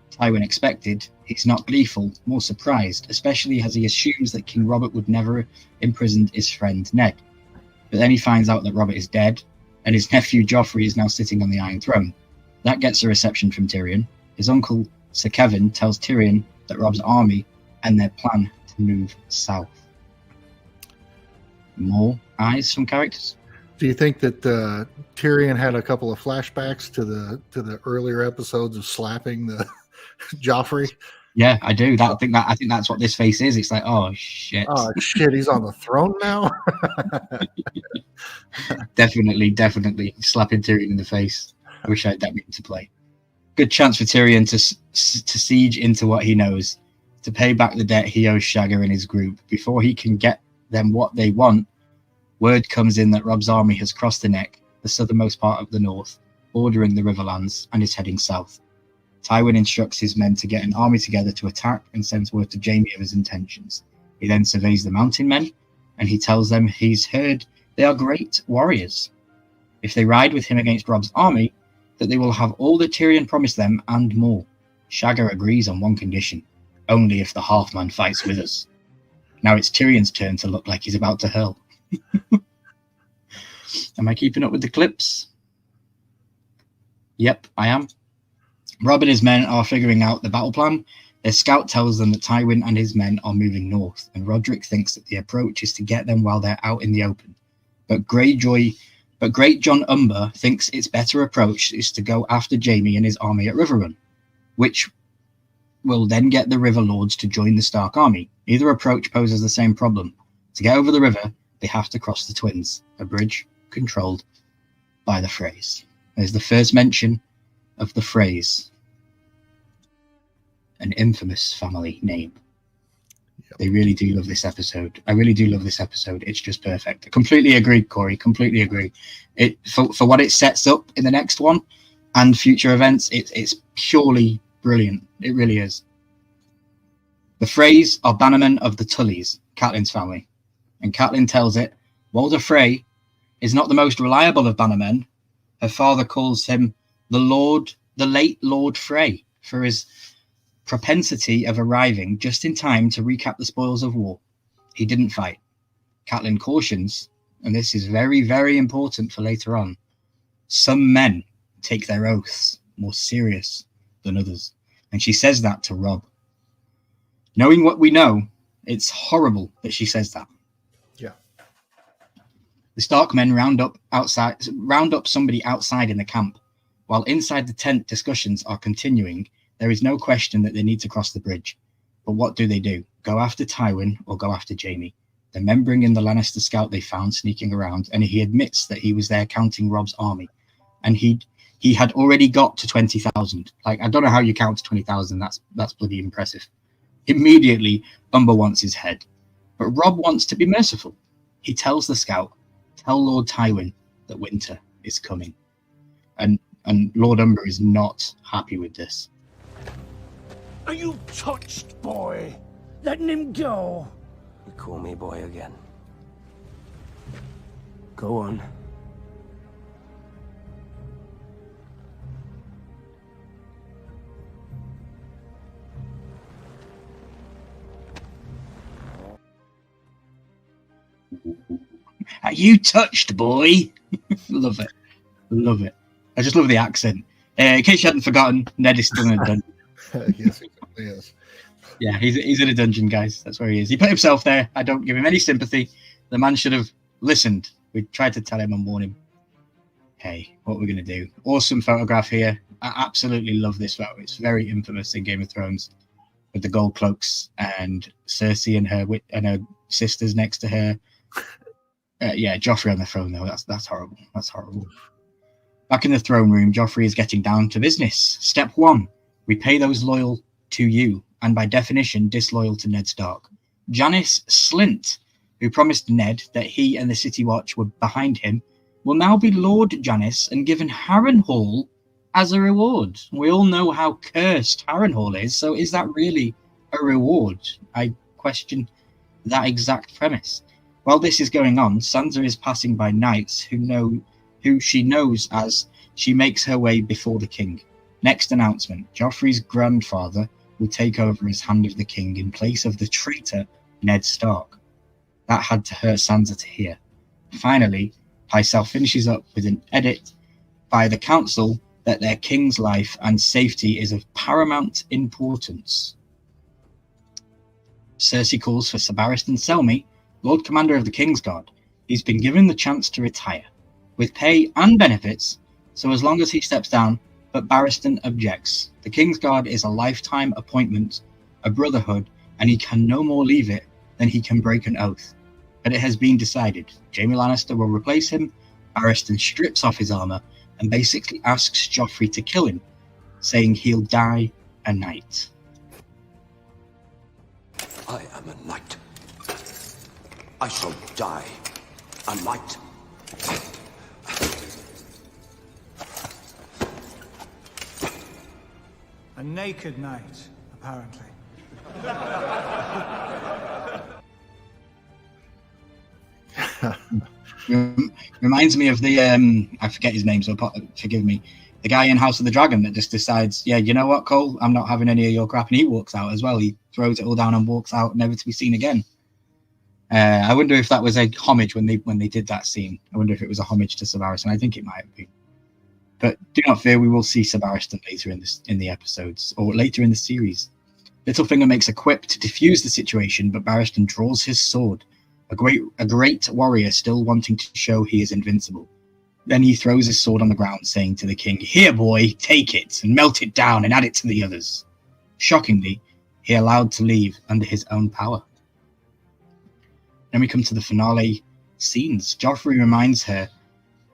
Tywin expected. He's not gleeful, more surprised, especially as he assumes that King Robert would never have imprisoned his friend Ned. But then he finds out that Robert is dead, and his nephew Joffrey is now sitting on the Iron Throne. That gets a reception from Tyrion. His uncle, Sir Kevin, tells Tyrion that Rob's army and their plan to move south. More eyes from characters. Do you think that Tyrion had a couple of flashbacks to the earlier episodes of slapping the Joffrey? Yeah, I do. I think that's what this face is. It's like, oh shit. Oh shit, he's on the throne now. Definitely slapping Tyrion in the face. I wish I had that to play. Good chance for Tyrion to siege into what he knows, to pay back the debt he owes Shagger and his group. Before he can get them what they want, word comes in that Rob's army has crossed the Neck, the southernmost part of the north, bordering the Riverlands, and is heading south. Tywin instructs his men to get an army together to attack and sends word to Jaime of his intentions. He then surveys the Mountain men, and he tells them he's heard they are great warriors. If they ride with him against Rob's army, that they will have all that Tyrion promised them and more. Shagger agrees on one condition: only if the Halfman fights with us. Now it's Tyrion's turn to look like he's about to hurl. Am I keeping up with the clips? Yep, I am. Rob and his men are figuring out the battle plan. Their scout tells them that Tywin and his men are moving north, and Roderick thinks that the approach is to get them while they're out in the open. But Great John Umber thinks its better approach is to go after Jaime and his army at Riverrun, which will then get the River Lords to join the Stark army. Either approach poses the same problem. To get over the river, they have to cross the Twins, a bridge controlled by the Freys. There's the first mention of the Freys, an infamous family name. Yep. They really do love this episode. I really do love this episode. It's just perfect. Completely agree, Corey. Completely agree. It for what it sets up in the next one and future events, it's purely brilliant. It really is. The Freys are bannermen of the Tullys, Catelyn's family. And Catelyn tells it, Walder Frey is not the most reliable of bannermen. Her father calls him the late Lord Frey, for his propensity of arriving just in time to recap the spoils of war. He didn't fight. Catelyn cautions, and this is very, very important for later on, some men take their oaths more serious than others. And she says that to Rob. Knowing what we know, it's horrible that she says that. Yeah. The Stark men round up somebody outside in the camp. While inside the tent discussions are continuing, there is no question that they need to cross the bridge. But what do? Go after Tywin or go after Jaime? The men bring in the Lannister scout they found sneaking around, and he admits that he was there counting Rob's army. And he he had already got to 20,000. Like, I don't know how you count to 20,000. That's bloody impressive. Immediately, Umber wants his head. But Robb wants to be merciful. He tells the scout, tell Lord Tywin that winter is coming. And Lord Umber is not happy with this. Are you touched, boy? Letting him go? You call me boy again. Go on. Are you touched, boy? Love it. Love it. I just love the accent. In case you hadn't forgotten, Ned is still in a dungeon. Yes, he is. Yeah, he's in a dungeon, guys. That's where he is. He put himself there. I don't give him any sympathy. The man should have listened. We tried to tell him and warn him. Hey, what we're going to do. Awesome photograph here. I absolutely love this photo. It's very infamous in Game of Thrones with the gold cloaks and Cersei and her sisters next to her. Yeah, Joffrey on the throne, though. That's horrible. That's horrible. Back in the throne room, Joffrey is getting down to business. Step 1, repay those loyal to you, and by definition, disloyal to Ned Stark. Janis Slynt, who promised Ned that he and the City Watch were behind him, will now be Lord Janis and given Harrenhal as a reward. We all know how cursed Harrenhal is, so is that really a reward? I question that exact premise. While this is going on, Sansa is passing by knights who she knows as she makes her way before the king. Next announcement, Joffrey's grandfather will take over as Hand of the King in place of the traitor Ned Stark. That had to hurt Sansa to hear. Finally, Pycelle finishes up with an edit by the council that their king's life and safety is of paramount importance. Cersei calls for Sir Barristan Selmy, Lord Commander of the Kingsguard. He's been given the chance to retire, with pay and benefits, so as long as he steps down, but Barristan objects. The Kingsguard is a lifetime appointment, a brotherhood, and he can no more leave it than he can break an oath. But it has been decided. Jaime Lannister will replace him. Barristan strips off his armor and basically asks Joffrey to kill him, saying he'll die a knight. I am a knight. I shall die a knight. A naked knight, apparently. Reminds me of the I forget his name, so forgive me. The guy in House of the Dragon that just decides, yeah, you know what, Cole, I'm not having any of your crap, and he walks out as well. He throws it all down and walks out, never to be seen again. I wonder if that was a homage when they did that scene. I wonder if it was a homage to Sir Barristan. I think it might have been. But do not fear, we will see Sir Barristan later in the episodes, or later in the series. Littlefinger makes a quip to defuse the situation, but Barristan draws his sword, a great warrior still wanting to show he is invincible. Then he throws his sword on the ground, saying to the king, "Here, boy, take it, and melt it down and add it to the others." Shockingly, he allowed to leave under his own power. Then we come to the finale scenes. Joffrey reminds her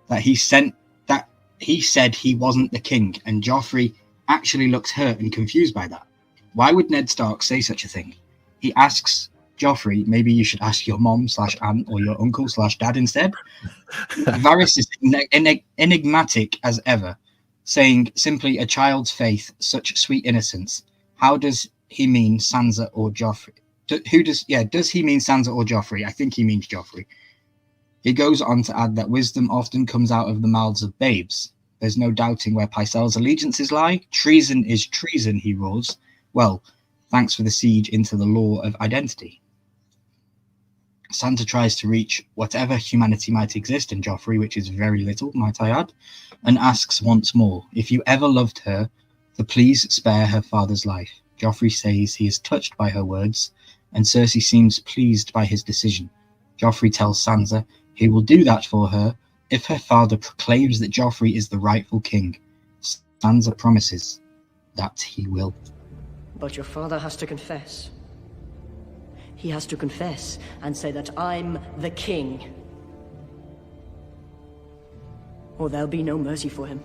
that he said he wasn't the king, and Joffrey actually looks hurt and confused by that. Why would Ned Stark say such a thing? He asks Joffrey, maybe you should ask your mom / aunt or your uncle / dad instead. Varys is enigmatic as ever, saying simply a child's faith, such sweet innocence. How does he mean Sansa or Joffrey? Does he mean Sansa or Joffrey? I think he means Joffrey. He goes on to add that wisdom often comes out of the mouths of babes. There's no doubting where Pycelle's allegiances lie. Treason is treason, he roars. Well, thanks for the siege into the law of identity. Sansa tries to reach whatever humanity might exist in Joffrey, which is very little, might I add, and asks once more, if you ever loved her, to please spare her father's life. Joffrey says he is touched by her words, and Cersei seems pleased by his decision. Joffrey tells Sansa he will do that for her if her father proclaims that Joffrey is the rightful king. Sansa promises that he will. But your father has to confess. He has to confess and say that I'm the king. Or there'll be no mercy for him.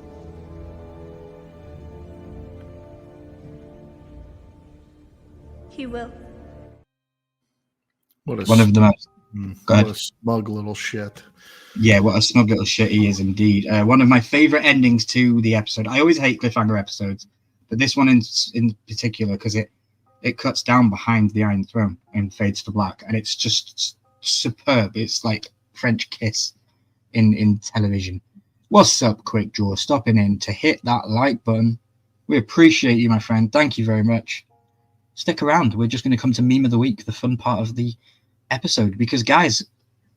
He will. One of the most. Go ahead. What a smug little shit. Yeah, what a smug little shit he is indeed. One of my favorite endings to the episode. I always hate cliffhanger episodes, but this one in particular, because it cuts down behind the Iron Throne and fades to black, and it's just superb. It's like French kiss in television. What's up, Quick Draw? Stopping in to hit that like button. We appreciate you, my friend. Thank you very much. Stick around. We're just going to come to Meme of the Week, the fun part of the episode, because guys,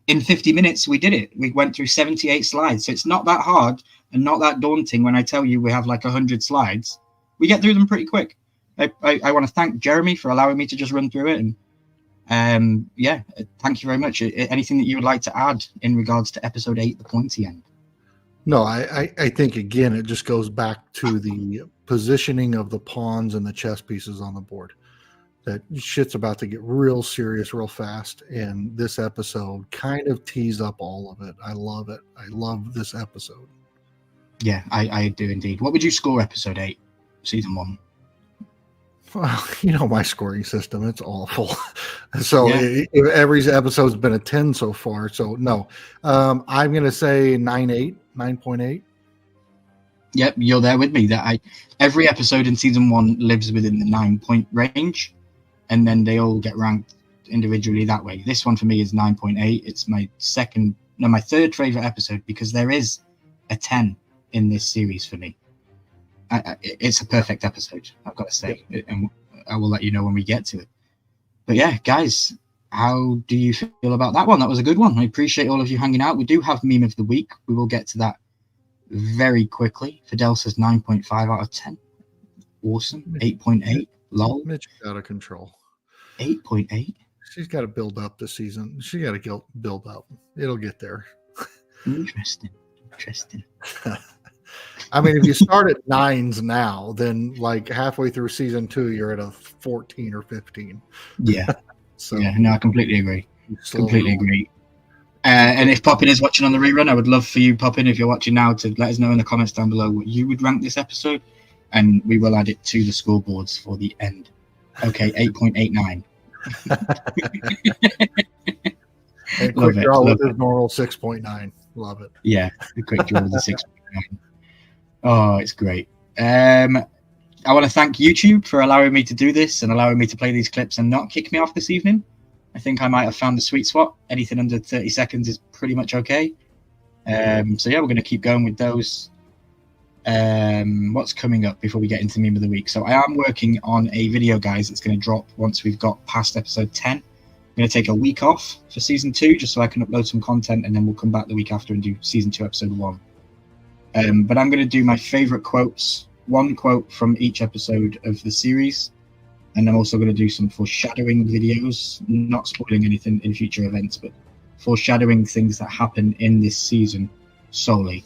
in 50 minutes we did it. We went through 78 slides, so it's not that hard and not that daunting. When I tell you we have like 100 slides, we get through them pretty quick. I want to thank Jeremy for allowing me to just run through it, and yeah, thank you very much. Anything that you would like to add in regards to episode 8, the pointy end? No, I think again it just goes back to the positioning of the pawns and the chess pieces on the board. That shit's about to get real serious real fast, and this episode kind of tees up all of it. I love it. I love this episode. Yeah, I do indeed. What would you score episode 8, season 1? Well, you know my scoring system. It's awful. So Yeah. every episode's been a 10 so far. So no, I'm going to say 9.8. Yep, you're there with me. Every episode in season 1 lives within the 9-point range, and then they all get ranked individually that way. This one for me is 9.8. It's my third favorite episode, because there is a 10 in this series for me. It's a perfect episode, I've got to say, and I will let you know when we get to it. But yeah, guys, how do you feel about that one? That was a good one. I appreciate all of you hanging out. We do have Meme of the Week. We will get to that very quickly. Fidel says 9.5 out of 10. Awesome. 8.8. Lol. Mitch is out of control. 8.8. She's got to build up this season. She got to build up. It'll get there. Interesting. I mean, if you start at 9s now, then like halfway through season 2, you're at a 14 or 15. Yeah. So yeah, no, I completely agree. And if Poppin is watching on the rerun, I would love for you, Poppin, if you're watching now, to let us know in the comments down below what you would rank this episode, and we will add it to the scoreboards for the end. Okay, 8.89. And Quick Draw with his normal 6.9. Love it. Yeah, the Quick Draw with the 6.9. Oh, it's great. I want to thank YouTube for allowing me to do this and allowing me to play these clips and not kick me off this evening. I think I might have found the sweet spot. Anything under 30 seconds is pretty much okay. So yeah, we're going to keep going with those. What's coming up before we get into Meme of the Week? So I am working on a video, guys, that's going to drop once we've got past episode 10. I'm going to take a week off for season 2 just so I can upload some content, and then we'll come back the week after and do season 2 episode 1. But I'm going to do my favorite quotes, one quote from each episode of the series, and I'm also going to do some foreshadowing videos, not spoiling anything in future events, but foreshadowing things that happen in this season solely.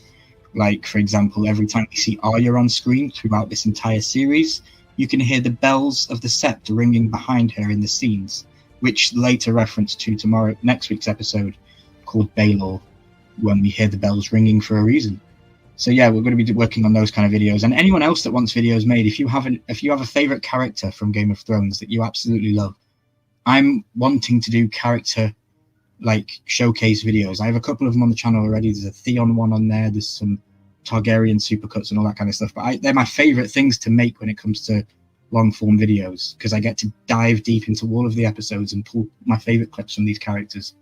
Like, for example, every time we see Arya on screen throughout this entire series, you can hear the bells of the scepter ringing behind her in the scenes, which later reference to next week's episode called Baelor, when we hear the bells ringing for a reason. So yeah, we're going to be working on those kind of videos. And anyone else that wants videos made, if you have a favorite character from Game of Thrones that you absolutely love, I'm wanting to do character like showcase videos. I have a couple of them on the channel already. There's a Theon one on there. There's some Targaryen supercuts and all that kind of stuff. But they're my favorite things to make when it comes to long form videos, because I get to dive deep into all of the episodes and pull my favorite clips from these characters.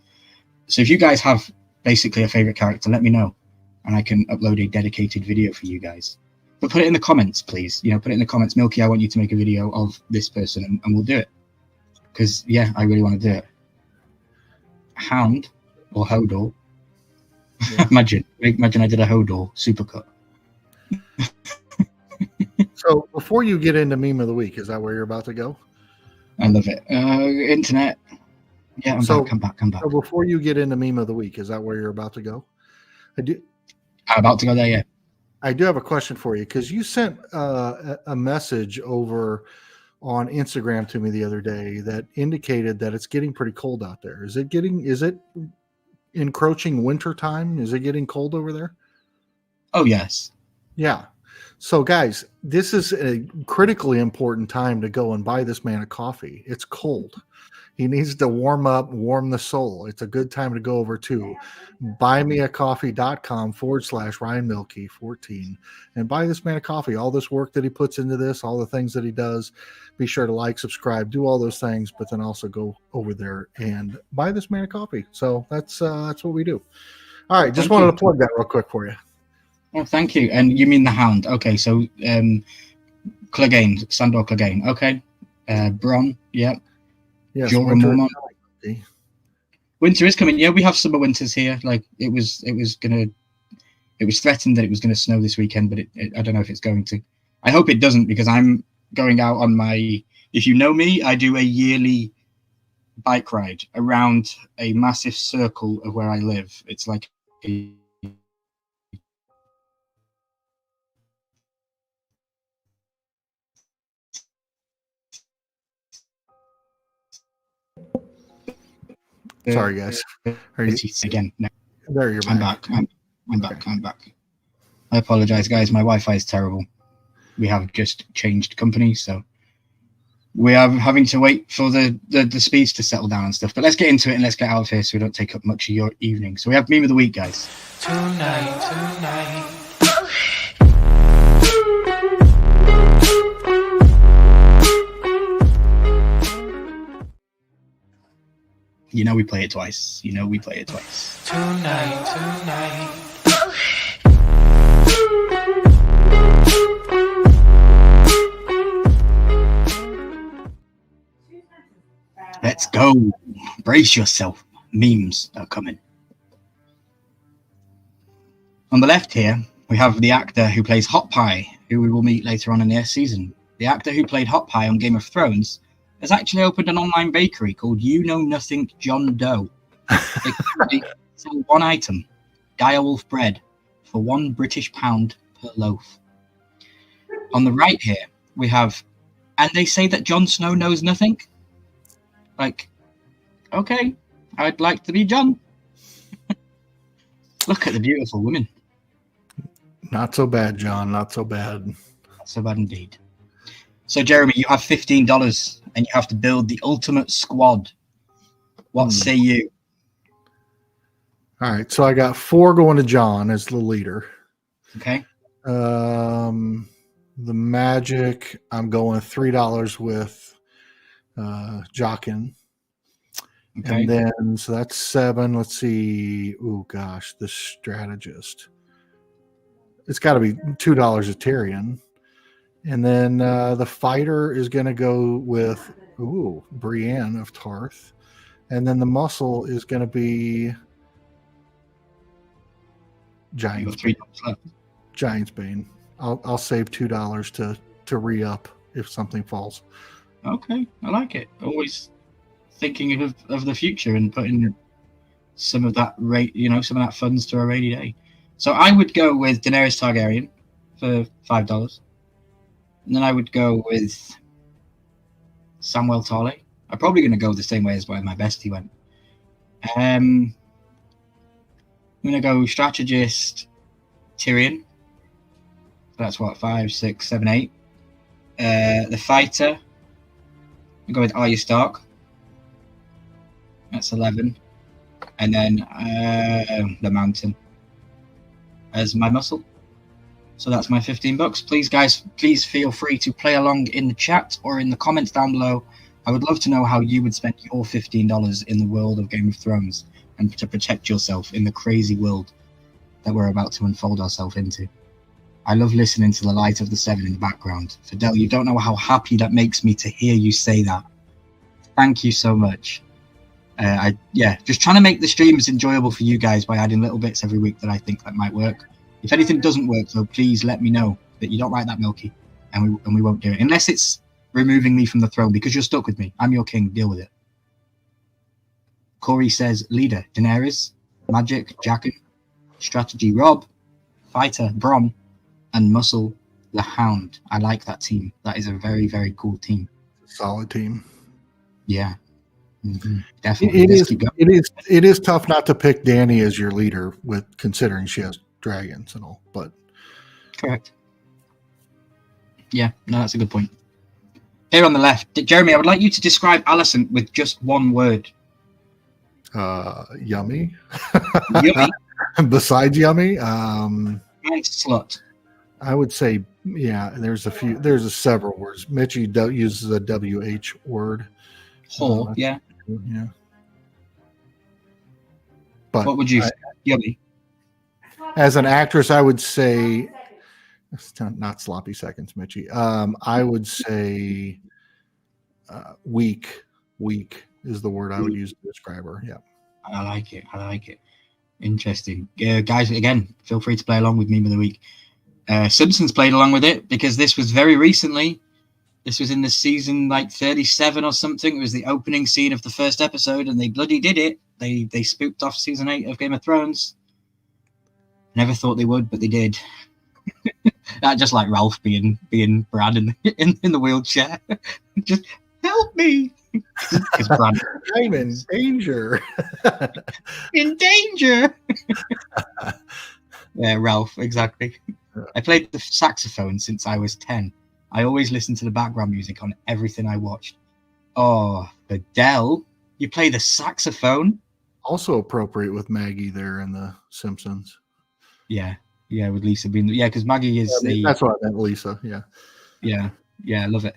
So if you guys have basically a favorite character, let me know, and I can upload a dedicated video for you guys. But put it in the comments, please. You know, put it in the comments. Milky, I want you to make a video of this person, and we'll do it. Because, yeah, I really want to do it. Hound or Hodor. Yeah. imagine I did a Hodor supercut. So before you get into Meme of the Week, is that where you're about to go? I love it. Internet. Yeah, I'm back. So before you get into Meme of the Week, is that where you're about to go? I'm about to go there, yeah. I do have a question for you, because you sent a message over on Instagram to me the other day that indicated that it's getting pretty cold out there. Is it encroaching winter time? Is it getting cold over there? Oh, yes. Yeah. So, guys, this is a critically important time to go and buy this man a coffee. It's cold. He needs to warm up, warm the soul. It's a good time to go over to buymeacoffee.com/Ryan Milkey 14 and buy this man a coffee. All this work that he puts into this, all the things that he does, be sure to like, subscribe, do all those things, but then also go over there and buy this man a coffee. So that's what we do. All right, just wanted to plug that real quick for you. Oh, thank you. And you mean the Hound? Okay, so Clegane, Sandor Clegane. Okay, Bron. Yeah. Yes, winter is coming. Yeah, we have summer winters here. Like it was threatened that it was gonna snow this weekend, but I don't know if it's going to. I hope it doesn't, because I'm going out on my. If you know me, I do a yearly bike ride around a massive circle of where I live. It's like a Sorry, guys. Are you again? No. There you're back. I'm back. I apologize, guys. My Wi-Fi is terrible. We have just changed company, so we are having to wait for the speeds to settle down and stuff. But let's get into it and let's get out of here so we don't take up much of your evening. So we have Meme of the Week, guys. Tonight. You know we play it twice. Tonight. Let's go. Brace yourself. Memes are coming. On the left here, we have the actor who plays Hot Pie, who we will meet later on in the season. The actor who played Hot Pie on Game of Thrones has actually opened an online bakery called You Know Nothing John Doe. They currently sell one item, direwolf bread, for £1 per loaf. On the right here, we have, and they say that Jon Snow knows nothing. Like, okay, I'd like to be Jon. Look at the beautiful women. Not so bad, John. Not so bad. Not so bad indeed. So, Jeremy, you have $15 and you have to build the ultimate squad. What say you? All right, so I got 4 going to John as the leader. Okay. The Magic, I'm going $3 with Jockin. Okay. And then, so that's 7. Let's see. Oh, gosh, the Strategist. It's got to be $2 a Tyrion. And then the Fighter is going to go with, Brienne of Tarth. And then the Muscle is going to be Giant's Bane. I'll save $2 to re-up if something falls. Okay, I like it. Always thinking of the future and putting some of that some of that funds to a rainy day. So I would go with Daenerys Targaryen for $5. And then I would go with Samwell Tarly. I'm probably going to go the same way as my bestie went. I'm going to go Strategist Tyrion. That's what, 5, 6, 7, 8. The Fighter, I'll go with Arya Stark. That's 11. And then the Mountain as my muscle. So that's my $15. Please, guys, feel free to play along in the chat or in the comments down below. I would love to know how you would spend your $15 in the world of Game of Thrones and to protect yourself in the crazy world that we're about to unfold ourselves into. I love listening to the light of the 7 in the background. Fidel, you don't know how happy that makes me to hear you say that. Thank you so much. Just trying to make the streams enjoyable for you guys by adding little bits every week that I think that might work. If anything doesn't work, though, please let me know that you don't like that, Milky, and we won't do it. Unless it's removing me from the throne, because you're stuck with me. I'm your king. Deal with it. Corey says, leader, Daenerys, Magic, Jaqen, Strategy, Rob, Fighter, Bronn, and Muscle, the Hound. I like that team. That is a very, very cool team. Solid team. Yeah. Mm-hmm. Definitely. It is tough not to pick Dany as your leader, with considering she has dragons and all, but correct. Yeah, no, that's a good point. Here on the left, Jeremy, I would like you to describe Alicent with just one word. Yummy. Yummy. Besides yummy, Nice slut. I would say, yeah. There's several words. Mitchie uses a WH word. Whore, yeah. Yeah. But what would you say? Yummy. As an actress, I would say, not sloppy seconds, Mitchie. I would say weak. Weak is the word I would use to describe her. Yeah. I like it. Interesting. Guys, again, feel free to play along with Meme of the Week. Simpsons played along with it because this was very recently. This was in the season like 37 or something. It was the opening scene of the first episode, and they bloody did it. They spooked off season 8 of Game of Thrones. Never thought they would, but they did. That just like Ralph being Brad in the wheelchair. Just help me. Brad, I'm in danger. in danger. Yeah, Ralph, exactly. I played the saxophone since I was 10. I always listened to the background music on everything I watched. Oh, Fidel, you play the saxophone? Also appropriate with Maggie there in The Simpsons. Yeah, with Lisa being... Yeah, because Maggie is that's what I meant, Lisa, yeah. Yeah, I love it.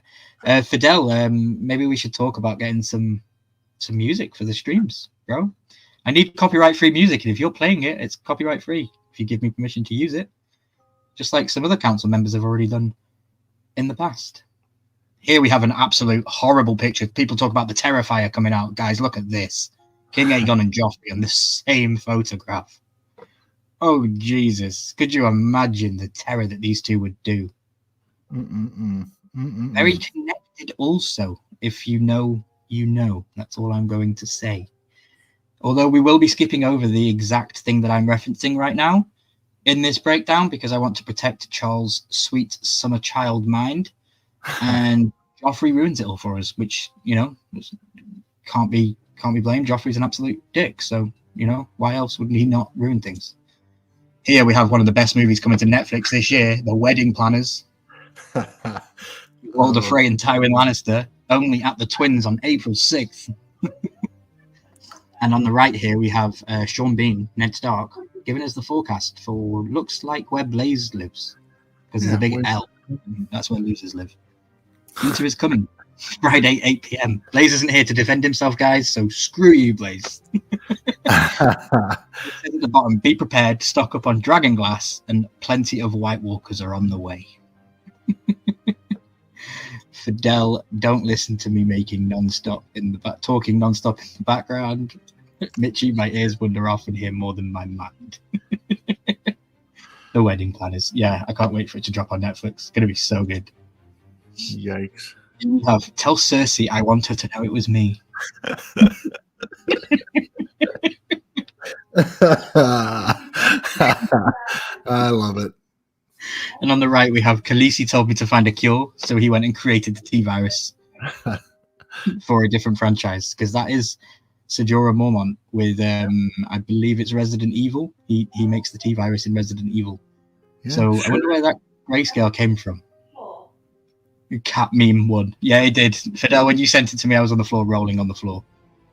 Fidel, maybe we should talk about getting some music for the streams, bro. I need copyright-free music, and if you're playing it, it's copyright-free if you give me permission to use it. Just like some other council members have already done in the past. Here we have an absolute horrible picture. People talk about the Terrifier coming out. Guys, look at this. King Aegon and Joffrey on the same photograph. Oh, Jesus. Could you imagine the terror that these two would do? Very connected also. If you know, you know. That's all I'm going to say. Although we will be skipping over the exact thing that I'm referencing right now in this breakdown because I want to protect Charles' sweet summer child mind. And Joffrey ruins it all for us, which, can't be blamed. Joffrey's an absolute dick. So, why else would he not ruin things? Here we have one of the best movies coming to Netflix this year, The Wedding Planners. Walder Frey and Tywin Lannister, only at the Twins on April 6th. And on the right here, we have Sean Bean, Ned Stark, giving us the forecast for looks like where Blaze lives. Because there's a big L. That's where losers live. Winter is coming. Friday, 8 p.m. Blaze isn't here to defend himself, guys, so screw you, Blaze. At the bottom, be prepared, stock up on dragon glass, and plenty of White Walkers are on the way. Fidel, don't listen to me talking non-stop in the background. Mitchie, my ears wander off and hear more than my mind. The Wedding Planners. Yeah, I can't wait for it to drop on Netflix. It's going to be so good. Yikes. You have tell Cersei I want her to know it was me. I love it. And on the right, we have Khaleesi told me to find a cure, so he went and created the T-Virus for a different franchise, because that is Ser Jorah Mormont with, I believe it's Resident Evil. He makes the T-Virus in Resident Evil. Yeah, so sure. I wonder where that grayscale came from. Cat meme one. Yeah, it did. Fidel, when you sent it to me, I was on the floor, rolling on the floor.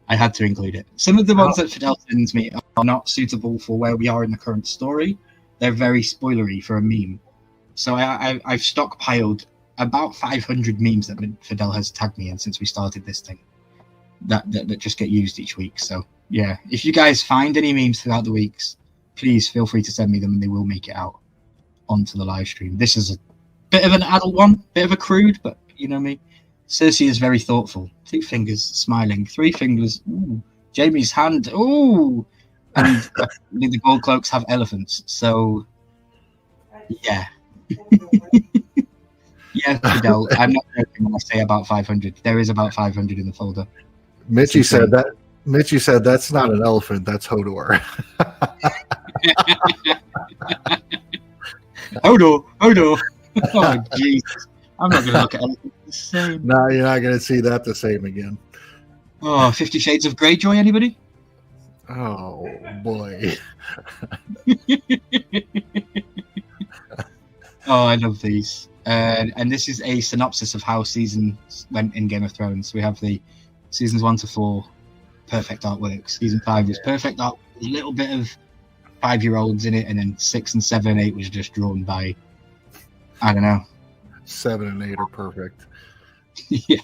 I had to include it. Some of the ones that Fidel sends me are not suitable for where we are in the current story. They're very spoilery for a meme. So I've stockpiled about 500 memes that Fidel has tagged me in since we started this thing that just get used each week. So yeah, if you guys find any memes throughout the weeks, please feel free to send me them and they will make it out onto the live stream. This is a bit of an adult one, bit of a crude, but you know me. Cersei is very thoughtful. 2 fingers smiling, 3 fingers. Ooh. Jamie's hand. Ooh. And the gold cloaks have elephants. So yeah. Yeah, Fidel, I'm not joking when I say about 500. There is about 500 in the folder. Mitchie said that's not an elephant, that's Hodor. Hodor. Oh, Jesus. I'm not going to look at anything the same. No, you're not going to see that the same again. Oh, 50 Shades of Greyjoy, anybody? Oh, boy. Oh, I love these. And this is a synopsis of how seasons went in Game of Thrones. We have the seasons 1 to 4, perfect artwork. Season 5 was perfect art, a little bit of 5-year-olds in it, and then 6 and 7 and 8 was just drawn by, I don't know. 7 and 8 are perfect. Yeah.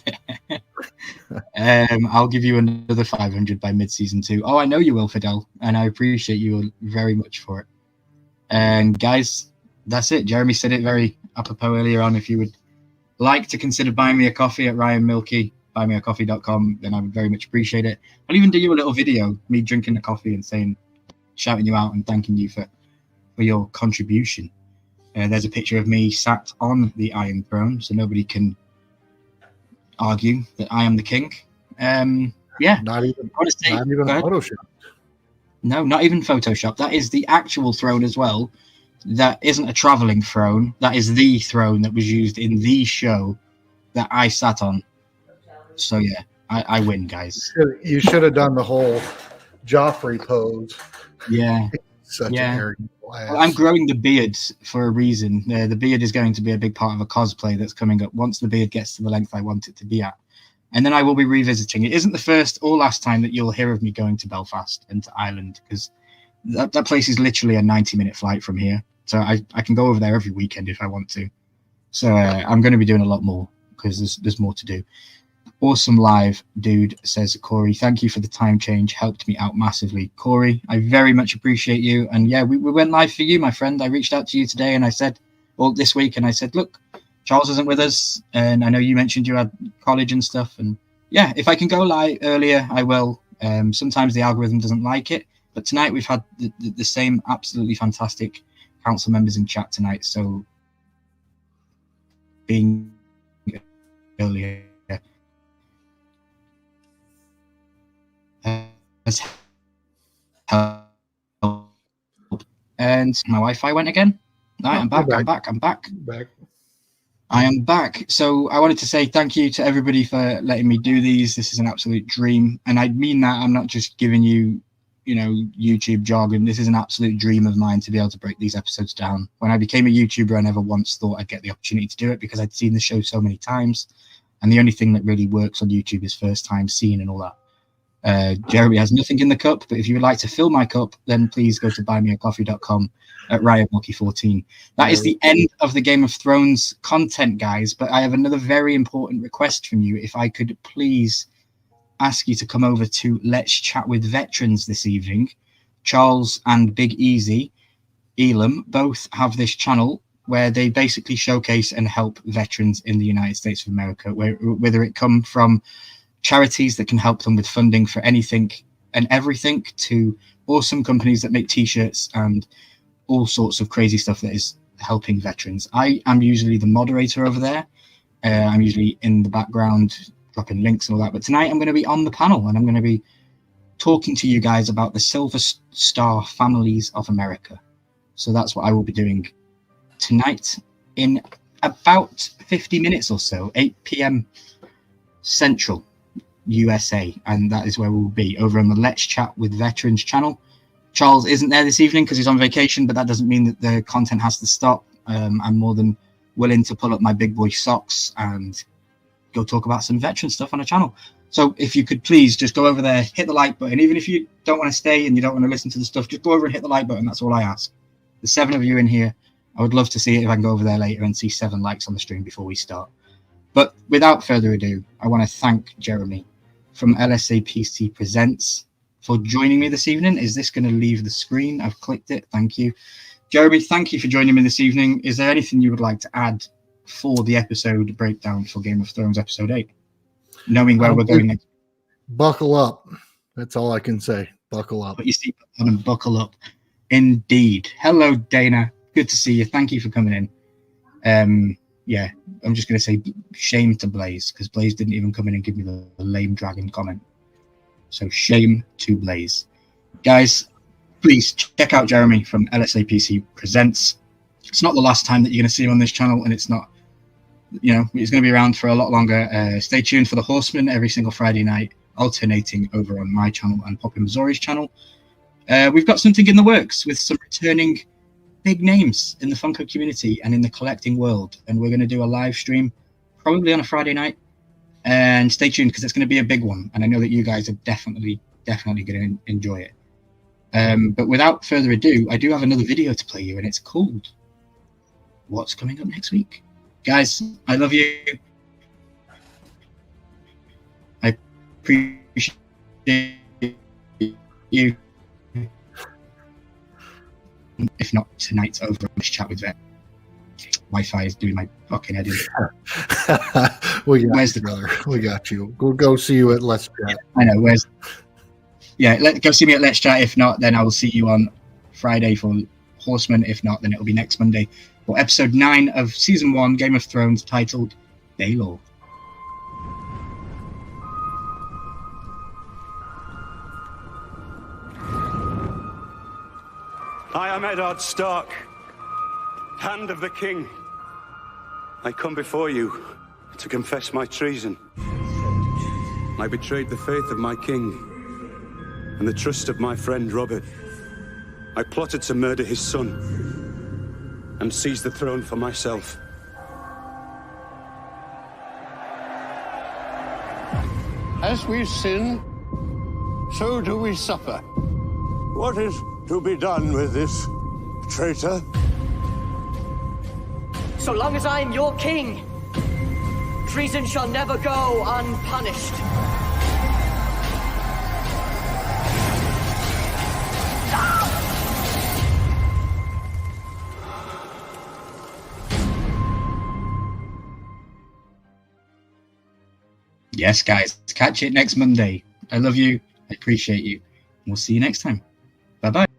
I'll give you another 500 by mid-season 2. Oh, I know you will, Fidel, and I appreciate you very much for it. And guys, that's it. Jeremy said it very apropos earlier on. If you would like to consider buying me a coffee at Ryan Milky, buymeacoffee.com, then I would very much appreciate it. I'll even do you a little video, me drinking the coffee and shouting you out and thanking you for your contribution. There's a picture of me sat on the Iron Throne, so nobody can argue that I am the king. Yeah. Not even Photoshop. No, not even Photoshop. That is the actual throne as well. That isn't a traveling throne. That is the throne that was used in the show that I sat on. So yeah, I win, guys. You should have done the whole Joffrey pose. Yeah. Such an arrogant ass. Well, I'm growing the beard for a reason. The beard is going to be a big part of a cosplay that's coming up once the beard gets to the length I want it to be at. And then I will be revisiting. It isn't the first or last time that you'll hear of me going to Belfast and to Ireland, because that place is literally a 90-minute flight from here. So I can go over there every weekend if I want to. So I'm going to be doing a lot more because there's more to do. Awesome live, dude, says Corey. Thank you for the time change. Helped me out massively. Corey, I very much appreciate you. And yeah, we went live for you, my friend. I reached out to you today and I said, well, this week, and I said, look, Charles isn't with us. And I know you mentioned you had college and stuff. And yeah, if I can go live earlier, I will. Sometimes the algorithm doesn't like it. But tonight we've had the same absolutely fantastic council members in chat tonight. So being earlier has helped. And my Wi-Fi went again. Right, I'm back. I am back. So I wanted to say thank you to everybody for letting me do these. This is an absolute dream. And I mean that. I'm not just giving you, YouTube jargon. This is an absolute dream of mine to be able to break these episodes down. When I became a YouTuber, I never once thought I'd get the opportunity to do it because I'd seen the show so many times. And the only thing that really works on YouTube is first time seeing and all that. Jeremy has nothing in the cup, but if you would like to fill my cup, then please go to buymeacoffee.com at RyanMilky14. That is the end of the Game of Thrones content, guys, but I have another very important request from you. If I could please ask you to come over to Let's Chat with Veterans this evening. Charles and Big Easy, Elam, both have this channel where they basically showcase and help veterans in the United States of America, whether it come from charities that can help them with funding for anything and everything to awesome companies that make t-shirts and all sorts of crazy stuff that is helping veterans. I am usually the moderator over there. I'm usually in the background dropping links and all that, but tonight I'm going to be on the panel and I'm going to be talking to you guys about the Silver Star Families of America. So that's what I will be doing tonight in about 50 minutes or so, 8 p.m. Central USA, and that is where we'll be, over on the Let's Chat with Veterans channel. Charles isn't there this evening because he's on vacation, but that doesn't mean that the content has to stop. I'm more than willing to pull up my big boy socks and go talk about some veteran stuff on the channel. So if you could please just go over there, hit the like button. Even if you don't want to stay and you don't want to listen to the stuff, just go over and hit the like button. That's all I ask. There's 7 of you in here. I would love to see it if I can go over there later and see 7 likes on the stream before we start. But without further ado, I want to thank Jeremy from LSAPC Presents for joining me this evening. Is this going to leave the screen? I've clicked it. Thank you. Jeremy, thank you for joining me this evening. Is there anything you would like to add for the episode breakdown for Game of Thrones Episode 8? Knowing where we're going next. Buckle up. That's all I can say. Buckle up. Put your seatbelt on and buckle up. Indeed. Hello, Dana. Good to see you. Thank you for coming in. Yeah, I'm just going to say shame to Blaze, because Blaze didn't even come in and give me the lame dragon comment. So shame to Blaze. Guys, please check out Jeremy from LSAPC Presents. It's not the last time that you're going to see him on this channel, and it's not, he's going to be around for a lot longer. Stay tuned for the Horsemen every single Friday night, alternating over on my channel and Poppy Missouri's channel. We've got something in the works with some returning big names in the Funko community and in the collecting world, and we're going to do a live stream probably on a Friday night. And stay tuned because it's going to be a big one, and I know that you guys are definitely going to enjoy it. But without further ado, I do have another video to play you, and it's called What's Coming Up Next Week. Guys, I love you. I appreciate you. If not, tonight's over. Let's chat with Vet. Wi-Fi is doing my fucking head in. Where's the brother? We got you. We'll go see you at Let's Chat. I know. Go see me at Let's Chat. If not, then I will see you on Friday for Horseman. If not, then it'll be next Monday for episode 9 of season 1, Game of Thrones, titled Baelor. I am Eddard Stark, Hand of the King. I come before you to confess my treason. I betrayed the faith of my king and the trust of my friend Robert. I plotted to murder his son and seize the throne for myself. As we sin, so do we suffer. What is to be done with this traitor? So long as I'm your king, treason shall never go unpunished. Yes, guys, catch it next Monday. I love you. I appreciate you. We'll see you next time. Bye-bye.